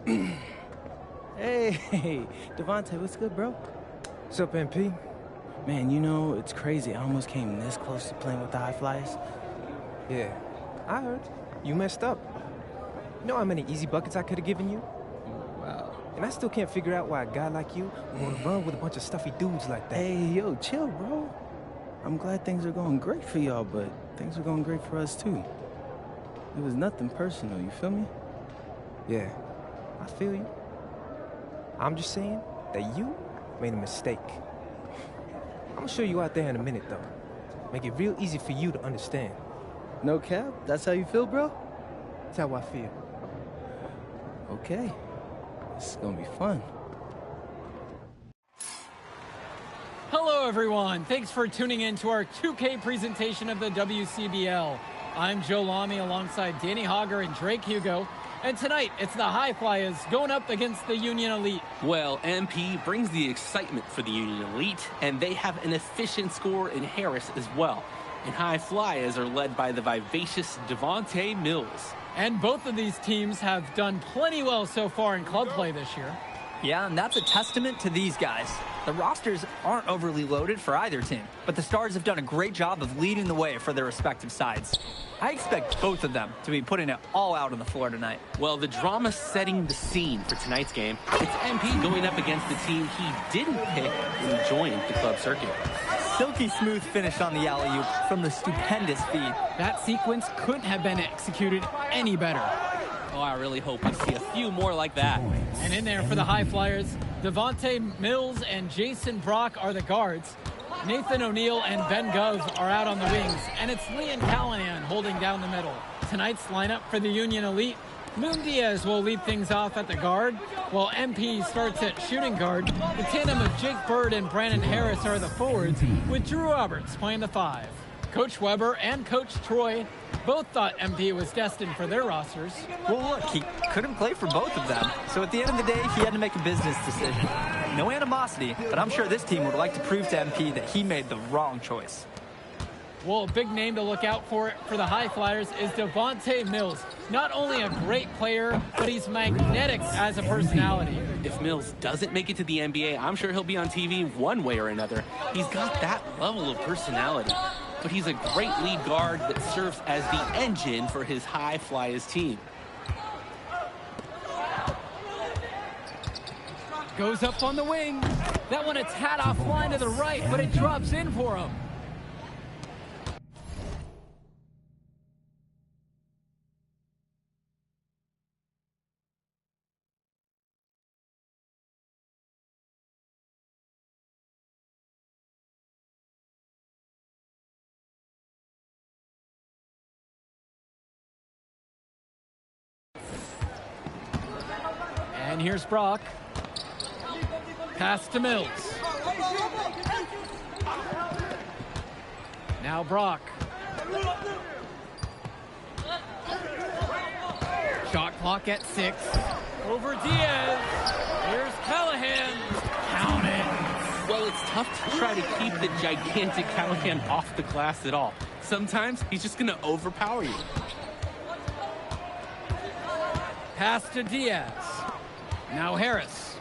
Hey, Devontae, what's good, bro? What's up, MP? Man, you know, it's crazy. I almost came this close to playing with the High Flyers. Yeah, I heard. You messed up. You know how many easy buckets I could have given you? Wow. And I still can't figure out why a guy like you would want to run with a bunch of stuffy dudes like that. Hey, yo, chill, bro. I'm glad things are going great for y'all, but things are going great for us, too. It was nothing personal, you feel me? Yeah, I feel you. I'm just saying that you made a mistake. I'm gonna show you out there in a minute, though. Make it real easy for you to understand. No cap? That's how you feel, bro? That's how I feel. Okay. This is gonna be fun. Hello, everyone. Thanks for tuning in to our 2K presentation of the WCBL. I'm Joe Lamy alongside Danny Hogger and Drake Hugo. And tonight, it's the High Flyers going up against the Union Elite. Well, MP brings the excitement for the Union Elite, and they have an efficient scorer in Harris as well. And High Flyers are led by the vivacious Devontae Mills. And both of these teams have done plenty well so far in club play this year. Yeah, and that's a testament to these guys. The rosters aren't overly loaded for either team, but the Stars have done a great job of leading the way for their respective sides. I expect both of them to be putting it all out on the floor tonight. Well, the drama setting the scene for tonight's game. It's MP going up against the team he didn't pick when he joined the club circuit. Silky smooth finish on the alley-oop from the stupendous feed. That sequence couldn't have been executed any better. Oh, I really hope we see a few more like that. And in there for the High Flyers, Devontae Mills and Jason Brock are the guards. Nathan O'Neill and Ben Gove are out on the wings, and it's Liam Callahan holding down the middle. Tonight's lineup for the Union Elite, Moon Diaz will lead things off at the guard, while MP starts at shooting guard. The tandem of Jake Bird and Brandon Harris are the forwards, with Drew Roberts playing the 5. Coach Weber and Coach Troy both thought MP was destined for their rosters. Well, look, he couldn't play for both of them, so at the end of the day, he had to make a business decision. No animosity, but I'm sure this team would like to prove to MP that he made the wrong choice. Well, a big name to look out for the High Flyers is Devontae Mills. Not only a great player, but he's magnetic as a personality. If Mills doesn't make it to the NBA, I'm sure he'll be on TV one way or another. He's got that level of personality. But he's a great lead guard that serves as the engine for his High Flyers team. Goes up on the wing. That one a tad offline to the right, but it drops in for him. And here's Brock. Pass to Mills. Now Brock. Shot clock at 6. Over Diaz. Here's Callahan. Count it. Well, it's tough to try to keep the gigantic Callahan off the glass at all. Sometimes he's just going to overpower you. Pass to Diaz. Now Harris.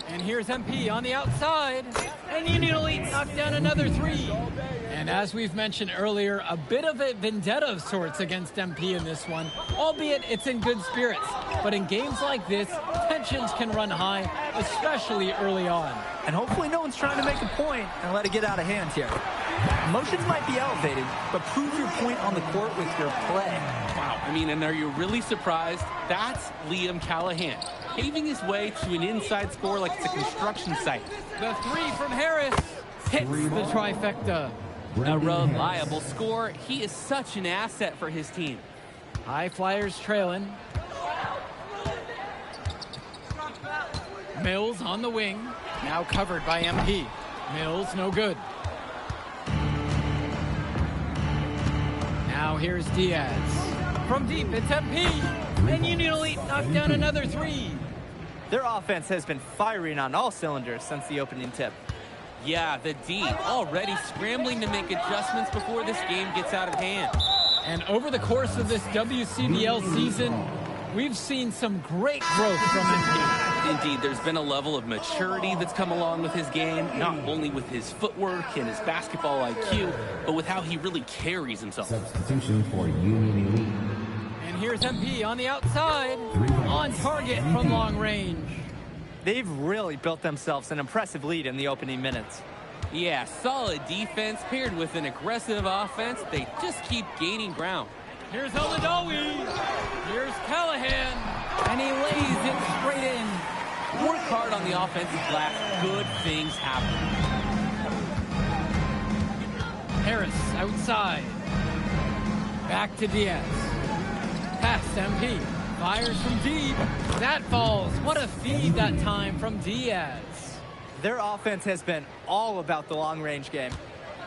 And here's MP on the outside. And Union Elite knocked down another 3. And as we've mentioned earlier, a bit of a vendetta of sorts against MP in this one, albeit it's in good spirits. But in games like this, tensions can run high, especially early on. And hopefully no one's trying to make a point and let it get out of hand here. Emotions might be elevated, but prove your point on the court with your play. Wow, I mean, and are you really surprised? That's Liam Callahan, paving his way to an inside score like it's a construction site. The 3 from Harris hits the trifecta. A reliable score. He is such an asset for his team. High Flyers trailing. Mills on the wing, now covered by MP. Mills, no good. Now here's Diaz. From deep, it's MP. And Union Elite knocked down another 3. Their offense has been firing on all cylinders since the opening tip. Yeah, the D already scrambling to make adjustments before this game gets out of hand. And over the course of this WCBL season, We've seen some great growth from MP. Indeed, there's been a level of maturity that's come along with his game, not only with his footwork and his basketball IQ, but with how he really carries himself. Substitution for Union Elite. And here's MP on the outside, on target from long range. They've really built themselves an impressive lead in the opening minutes. Yeah, solid defense paired with an aggressive offense. They just keep gaining ground. Here's Oladawi. Here's Callahan. And he lays it straight in. Work hard on the offensive glass. Good things happen. Harris outside. Back to Diaz. Pass MP. Fires from deep. That falls. What a feed that time from Diaz. Their offense has been all about the long-range game.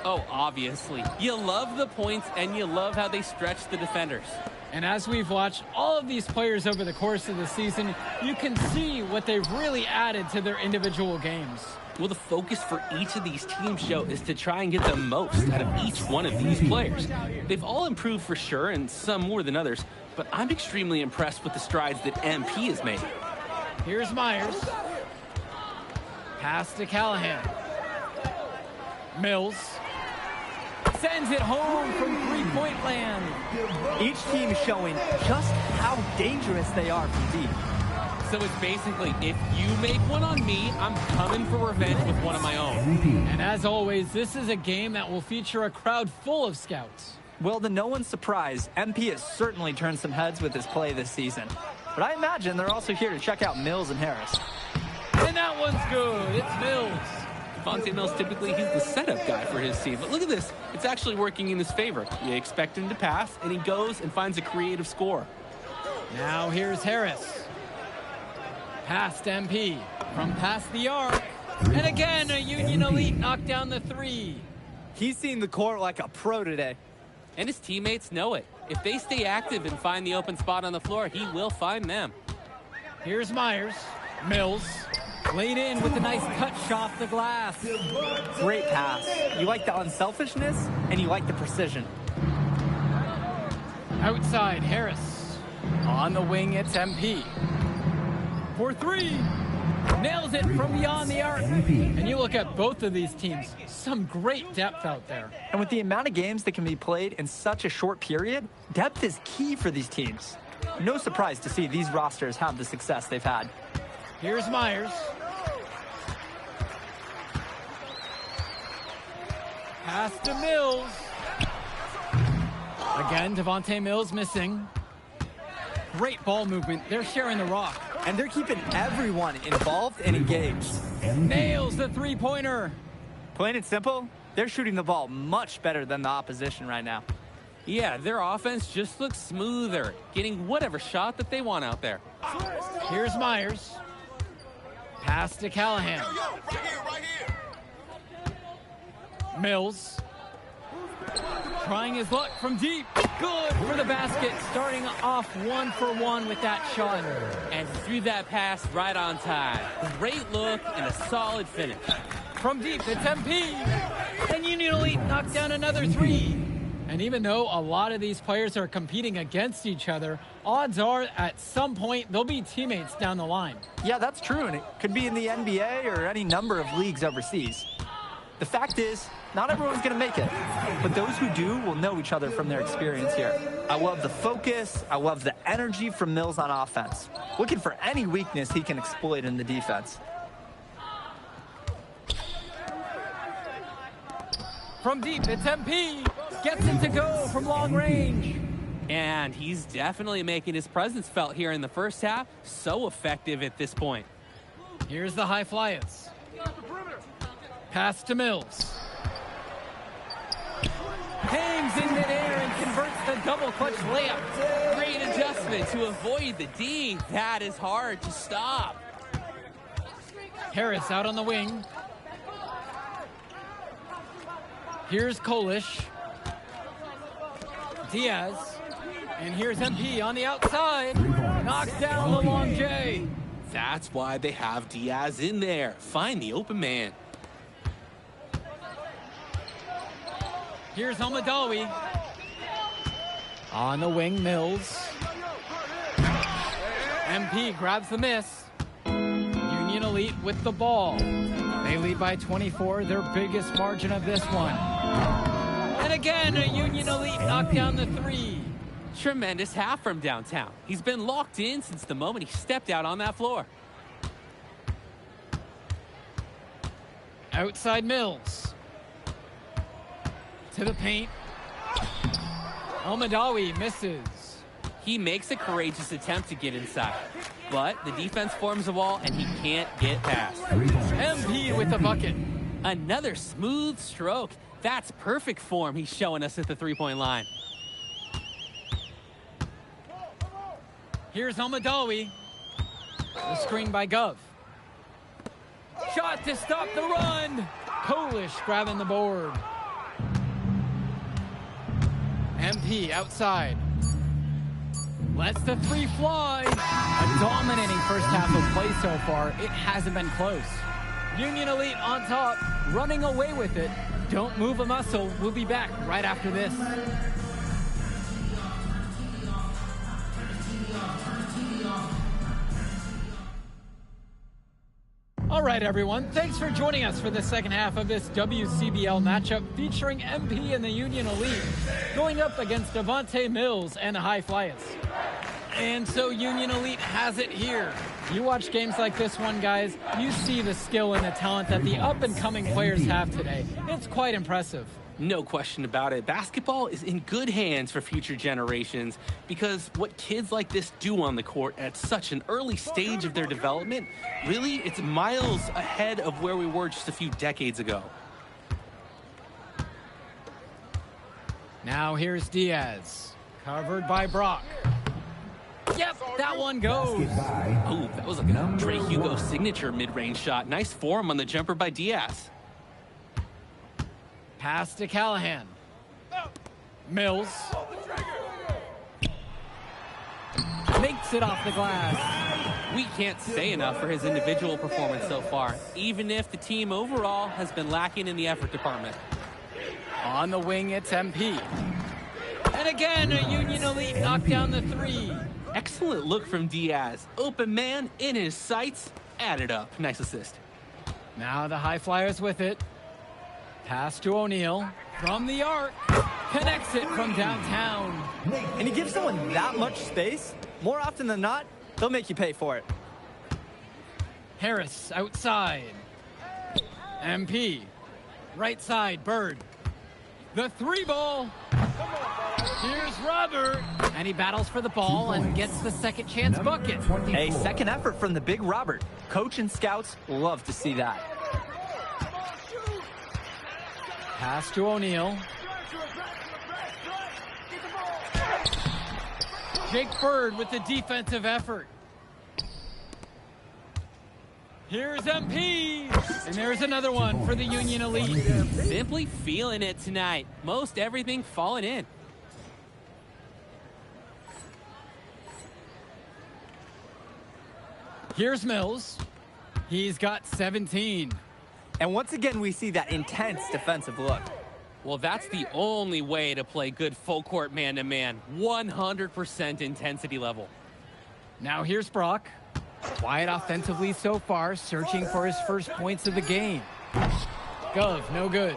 Oh, obviously. You love the points, and you love how they stretch the defenders. And as we've watched all of these players over the course of the season, you can see what they've really added to their individual games. Well, the focus for each of these team show is to try and get the most out of each one of these players. They've all improved for sure, and some more than others, but I'm extremely impressed with the strides that MP has made. Here's Myers. Pass to Callahan. Mills sends it home from three-point land. Each team is showing just how dangerous they are from deep. So it's basically, if you make one on me, I'm coming for revenge with one of my own. And as always, this is a game that will feature a crowd full of scouts. Well, to no one's surprise, MP has certainly turned some heads with his play this season. But I imagine they're also here to check out Mills and Harris. And that one's good. It's Mills. Devontae Mills, typically he's the setup guy for his team. But look at this. It's actually working in his favor. You expect him to pass, and he goes and finds a creative score. Now here's Harris. Past MP. From past the arc. And again, a Union Elite knocked down the three. He's seen the court like a pro today. And his teammates know it. If they stay active and find the open spot on the floor, he will find them. Here's Myers. Mills. Laid in with a nice touch off the glass. Great pass. You like the unselfishness, and you like the precision. Outside, Harris. On the wing, it's MP. For three. Nails it from beyond the arc. And you look at both of these teams, some great depth out there. And with the amount of games that can be played in such a short period, depth is key for these teams. No surprise to see these rosters have the success they've had. Here's Myers. Pass to Mills. Again, Devontae Mills missing. Great ball movement. They're sharing the rock. And they're keeping everyone involved and engaged. Nails the three-pointer. Plain and simple, they're shooting the ball much better than the opposition right now. Yeah, their offense just looks smoother, getting whatever shot that they want out there. Here's Myers. Pass to Callahan. Mills. Trying his luck from deep. Good for the basket. Starting off 1-for-1 with that shot. And threw that pass right on time. Great look and a solid finish. From deep, it's MP. And Union Elite knocked down another three. And even though a lot of these players are competing against each other, odds are at some point they'll be teammates down the line. Yeah, that's true, and it could be in the NBA or any number of leagues overseas. The fact is, not everyone's going to make it, but those who do will know each other from their experience here. I love the focus. I love the energy from Mills on offense. Looking for any weakness he can exploit in the defense. From deep, it's MP. Gets it to go from long range. And he's definitely making his presence felt here in the first half. So effective at this point. Here's the high flyers. Pass to Mills. Hangs in midair and converts the double clutch layup. Great adjustment to avoid the D. That is hard to stop. Harris out on the wing. Here's Kolish. Diaz. And here's MP on the outside. Knocks down the long J. That's why they have Diaz in there. Find the open man. Here's Omadawi. On the wing, Mills. MP grabs the miss. Union Elite with the ball. They lead by 24, their biggest margin of this one. And again, a Union Elite knocked down the three. Tremendous half from downtown. He's been locked in since the moment he stepped out on that floor. Outside Mills. To the paint. Almadawi misses. He makes a courageous attempt to get inside, but the defense forms a wall and he can't get past. MP with the bucket. Another smooth stroke. That's perfect form he's showing us at the three-point line. Here's Almadawi. The screen by Gov. Shot to stop the run. Polish grabbing the board. MP outside. Lets the three fly. A dominating first half of play so far. It hasn't been close. Union Elite on top, running away with it. Don't move a muscle. We'll be back right after this. All right, everyone. Thanks for joining us for the second half of this WCBL matchup featuring MP and the Union Elite going up against Devontae Mills and the High Flyers. And so Union Elite has it here. You watch games like this one, guys, you see the skill and the talent that the up-and-coming players have today. It's quite impressive. No question about it. Basketball is in good hands for future generations because what kids like this do on the court at such an early stage of their development, really, it's miles ahead of where we were just a few decades ago. Now here's Diaz, covered by Brock. Yep, that one goes. Oh, that was like a Trey Hugo signature mid-range shot. Nice form on the jumper by Diaz. Pass to Callahan. Mills. Makes it off the glass. We can't say enough for his individual performance so far, even if the team overall has been lacking in the effort department. On the wing, it's MP. And again, a Union Elite knocked down the three. Excellent look from Diaz. Open man in his sights. Added up. Nice assist. Now the High Flyers with it. Pass to O'Neal from the arc. Connects it from downtown. And he gives someone that much space, more often than not, they'll make you pay for it. Harris outside. MP. Right side, Bird. The three ball. Here's Robert. And he battles for the ball and gets the second chance bucket. A second effort from the big Robert. Coach and scouts love to see that. Pass to O'Neal. Jake Bird with the defensive effort. Here's MP. And there's another one for the Union Elite. Simply feeling it tonight. Most everything falling in. Here's Mills. He's got 17. And once again, we see that intense defensive look. Well, that's the only way to play good full court man-to-man. 100% intensity level. Now here's Brock. Quiet offensively so far, searching for his first points of the game. Gov, no good.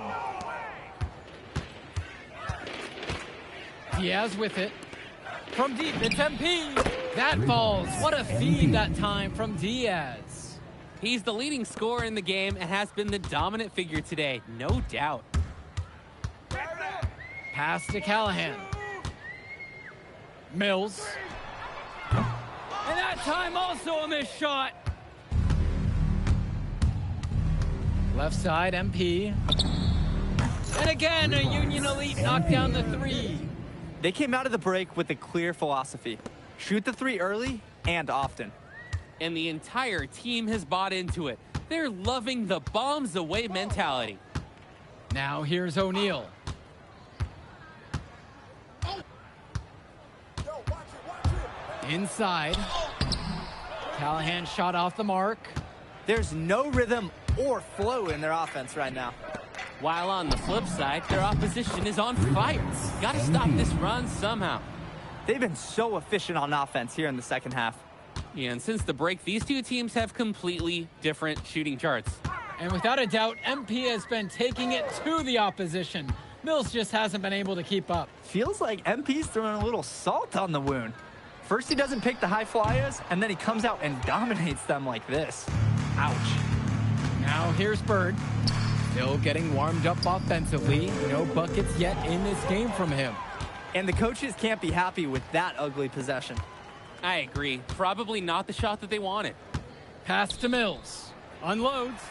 Diaz with it. From deep, it's MP. That falls. What a feed that time from Diaz. He's the leading scorer in the game and has been the dominant figure today, no doubt. Pass to Callahan. Mills. And that time also a missed shot. Left side, MP. And again, a Union Elite knocked down the three. They came out of the break with a clear philosophy. Shoot the three early and often. And the entire team has bought into it. They're loving the bombs away mentality. Now here's O'Neal. Inside. Callahan shot off the mark. There's no rhythm or flow in their offense right now. While on the flip side, their opposition is on fire. Gotta stop this run somehow. They've been so efficient on offense here in the second half. Yeah, and since the break, these two teams have completely different shooting charts. And without a doubt, MP has been taking it to the opposition. Mills just hasn't been able to keep up. Feels like MP's throwing a little salt on the wound. First he doesn't pick the high flyers, and then he comes out and dominates them like this. Ouch. Now here's Bird. Still getting warmed up offensively. No buckets yet in this game from him. And the coaches can't be happy with that ugly possession. I agree. Probably not the shot that they wanted. Pass to Mills. Unloads.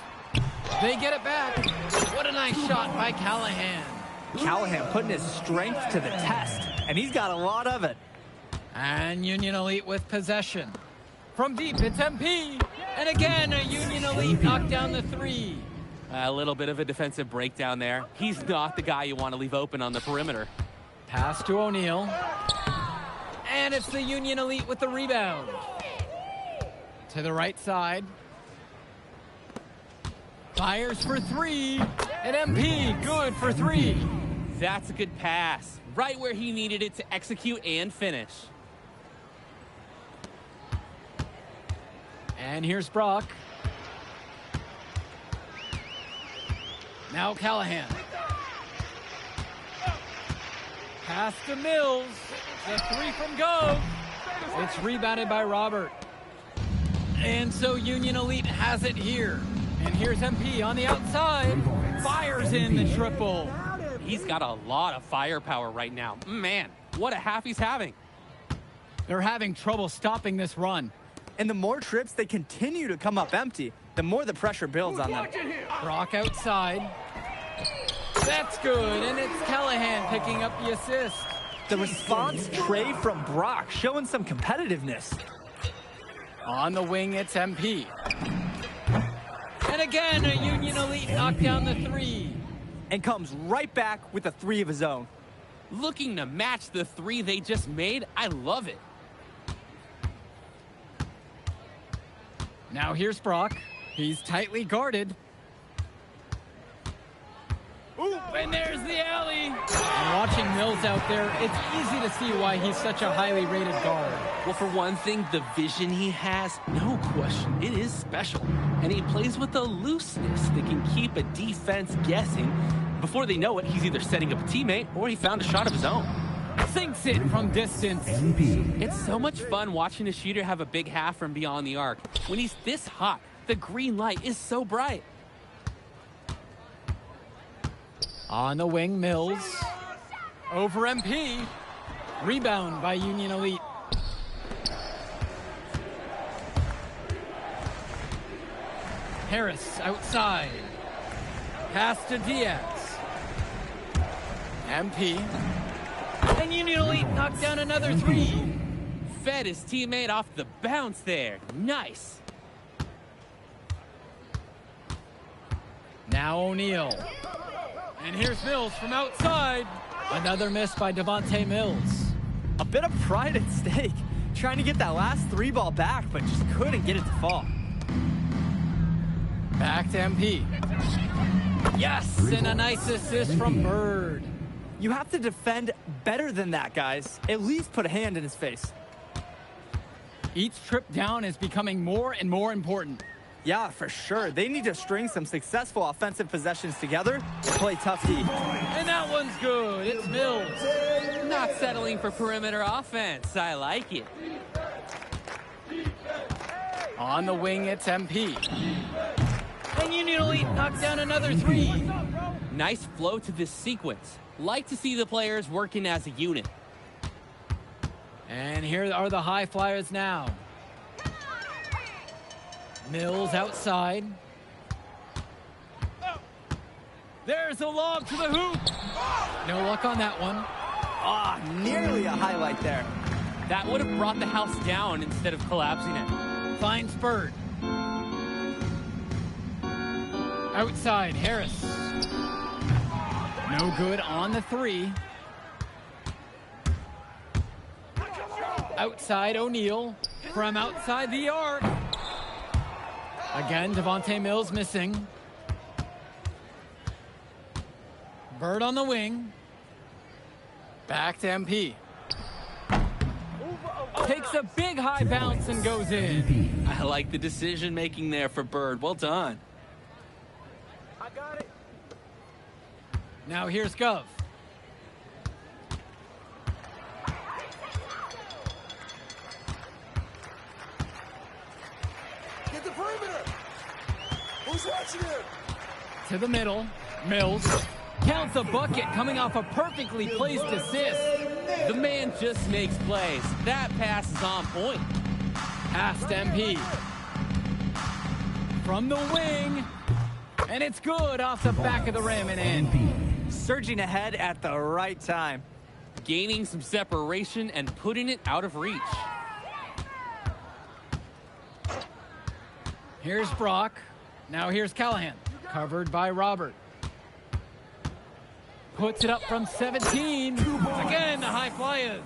They get it back. What a nice shot by Callahan. Callahan putting his strength to the test, and he's got a lot of it. And Union Elite with possession. From deep, it's MP. And again, a Union Elite knocked down the three. A little bit of a defensive breakdown there. He's not the guy you want to leave open on the perimeter. Pass to O'Neal. And it's the Union Elite with the rebound. To the right side. Fires for three. And MP, good for three. That's a good pass. Right where he needed it to execute and finish. And here's Brock. Now Callahan. Pass to Mills. The three from Gove. It's rebounded by Robert. And so Union Elite has it here. And here's MP on the outside. Fires in the triple. He's got a lot of firepower right now. Man, what a half he's having. They're having trouble stopping this run. And the more trips they continue to come up empty, the more the pressure builds on them. Brock outside. That's good, and it's Callahan picking up the assist. The response trade from Brock showing some competitiveness. On the wing, it's MP. And again, a Union Elite knocked down the three. And comes right back with a three of his own. Looking to match the three they just made, I love it. Now here's Brock. He's tightly guarded. Ooh, and there's the alley. And watching Mills out there, it's easy to see why he's such a highly rated guard. Well, for one thing, the vision he has, no question, it is special. And he plays with a looseness that can keep a defense guessing. Before they know it, he's either setting up a teammate or he found a shot of his own. Sinks it from distance. It's so much fun watching a shooter have a big half from beyond the arc. When he's this hot, the green light is so bright. On the wing, Mills. Over MP. Rebound by Union Elite. Harris outside. Pass to Diaz. MP. And Union Elite knocked down another three. Fed his teammate off the bounce there. Nice. Now O'Neal. And here's Mills from outside. Another miss by Devontae Mills. A bit of pride at stake. Trying to get that last three ball back, but just couldn't get it to fall. Back to MP. Yes, and a nice assist from Bird. You have to defend better than that, guys. At least put a hand in his face. Each trip down is becoming more and more important. Yeah, for sure. They need to string some successful offensive possessions together and play tough D. And that one's good. It's Mills. Not settling for perimeter offense. I like it. On the wing, it's MP. And Union Elite knocks down another three. Nice flow to this sequence. Like to see the players working as a unit. And here are the high flyers now. Mills outside. There's a lob to the hoop. No luck on that one. Ah, nearly a highlight there. That would have brought the house down instead of collapsing it. Finds Bird. Outside, Harris. No good on the three. Outside, O'Neal. From outside the arc. Again, Devontae Mills missing. Bird on the wing. Back to MP. takes a big high bounce and goes in. I like the decision making there for Bird. Well done. I got it. Now here's Gov. Get the perimeter! Who's watching him? To the middle. Mills counts a bucket coming off a perfectly placed assist. The man just makes plays. That pass is on point. Past MP. From the wing. And it's good off the back of the rim and in. Surging ahead at the right time. Gaining some separation and putting it out of reach. Here's Brock. Now here's Callahan. Covered by Robert. Puts it up from 17. Again, the high flyers.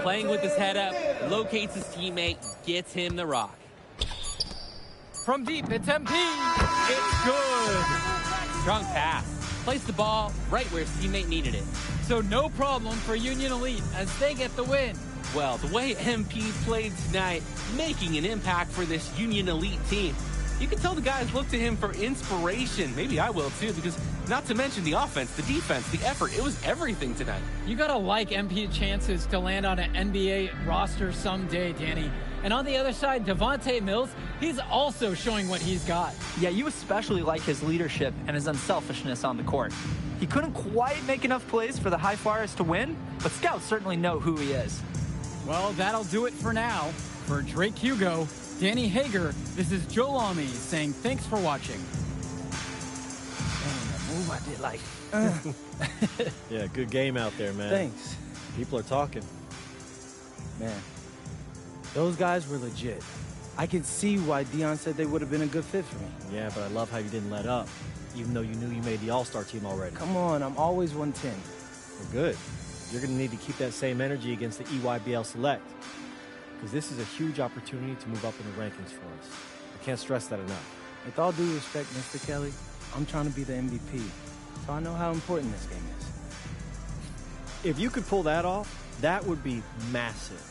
Playing with his head up, locates his teammate, gets him the rock. From deep, it's MP. It's good. Strong pass. Placed the ball right where his teammate needed it. So no problem for Union Elite as they get the win. Well, the way MP played tonight, making an impact for this Union Elite team. You can tell the guys look to him for inspiration. Maybe I will too, because not to mention the offense, the defense, the effort. It was everything tonight. You gotta like MP chances to land on an NBA roster someday, Danny. And on the other side, Devontae Mills, he's also showing what he's got. Yeah, you especially like his leadership and his unselfishness on the court. He couldn't quite make enough plays for the High Flyers to win, but scouts certainly know who he is. Well, that'll do it for now. For Drake Hugo, Danny Hager, this is Joe Lamy saying thanks for watching. Move, I did like. Yeah, good game out there, man. Thanks. People are talking. Man, those guys were legit. I can see why Dion said they would have been a good fit for me. Yeah, but I love how you didn't let up, even though you knew you made the All-Star team already. Come on, I'm always 110. Well, good. You're going to need to keep that same energy against the EYBL Select, because this is a huge opportunity to move up in the rankings for us. I can't stress that enough. With all due respect, Mr. Kelly, I'm trying to be the MVP, so I know how important this game is. If you could pull that off, that would be massive.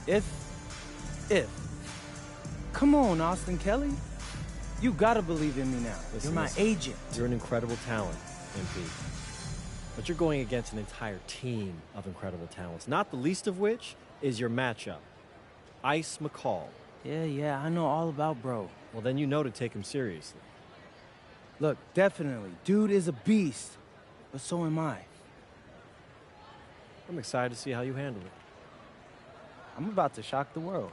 If. Come on, Austin Kelly. You gotta believe in me now. You're my agent. You're an incredible talent, MP. But you're going against an entire team of incredible talents, not the least of which is your matchup, Ice McCall. Yeah, I know all about bro. Well, then you know to take him seriously. Look, definitely. Dude is a beast, but so am I. I'm excited to see how you handle it. I'm about to shock the world.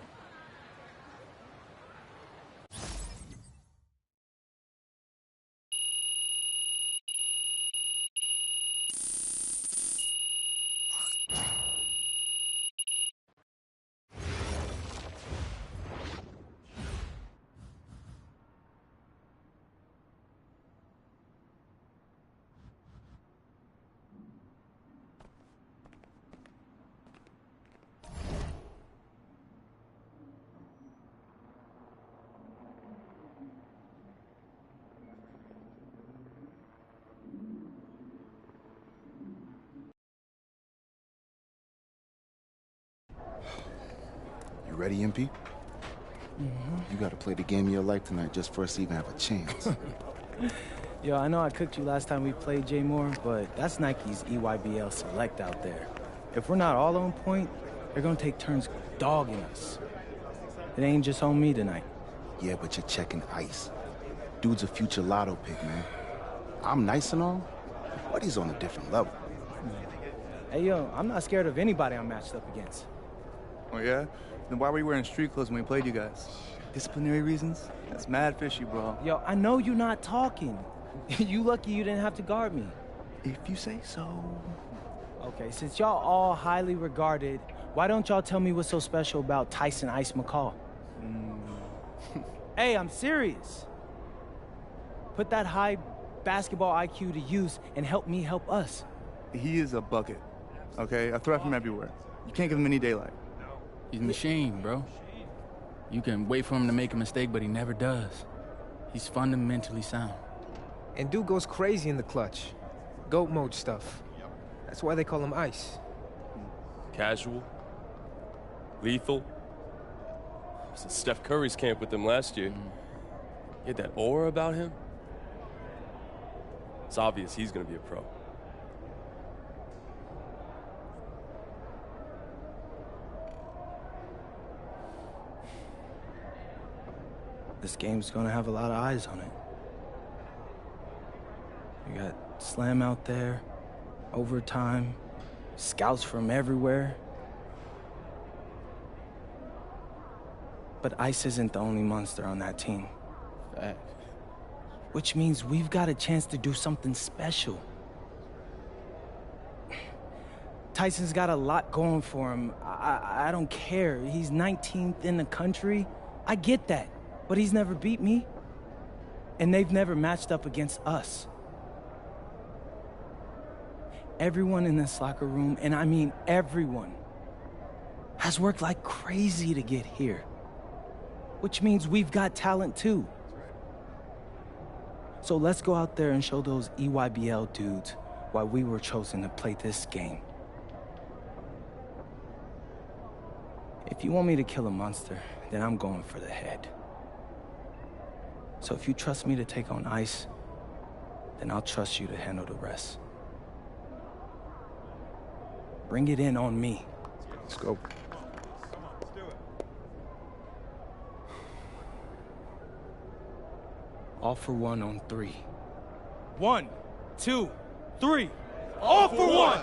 You ready, MP? You gotta play the game of your life tonight just for us to even have a chance. Yo, I know I cooked you last time we played J Moore, but that's Nike's EYBL Select out there. If we're not all on point, they're gonna take turns dogging us. It ain't just on me tonight. Yeah, but you're checking Ice. Dude's a future lotto pick, man. I'm nice and all, but he's on a different level. Hey, yo, I'm not scared of anybody I'm matched up against. Oh, yeah? Then why were you wearing street clothes when we played you guys? Disciplinary reasons? That's mad fishy, bro. Yo, I know you're not talking. You lucky you didn't have to guard me. If you say so. Okay, since y'all all highly regarded, why don't y'all tell me what's so special about Tyson Ice McCall? Hey, I'm serious. Put that high basketball IQ to use and help me help us. He is a bucket, okay? A threat from everywhere. You can't give him any daylight. He's a machine, bro. You can wait for him to make a mistake, but he never does. He's fundamentally sound. And dude goes crazy in the clutch. GOAT mode stuff. That's why they call him Ice. Casual? Lethal. I was in Steph Curry's camp with him last year. He had that aura about him. It's obvious he's going to be a pro. This game's gonna have a lot of eyes on it. You got Slam out there, overtime, scouts from everywhere. But Ice isn't the only monster on that team. Which means we've got a chance to do something special. Tyson's got a lot going for him. I don't care. He's 19th in the country. I get that. But he's never beat me. And they've never matched up against us. Everyone in this locker room, and I mean everyone, has worked like crazy to get here. Which means we've got talent too. So let's go out there and show those EYBL dudes why we were chosen to play this game. If you want me to kill a monster, then I'm going for the head. So if you trust me to take on Ice, then I'll trust you to handle the rest. Bring it in on me. Let's go. All for one on 3. 1, 2, 3. All for one!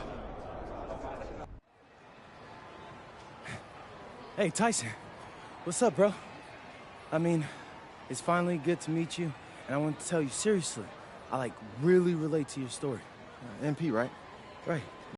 Hey, Tyson. What's up, bro? I mean, it's finally good to meet you, and I want to tell you seriously, I really relate to your story. MP, right? Right.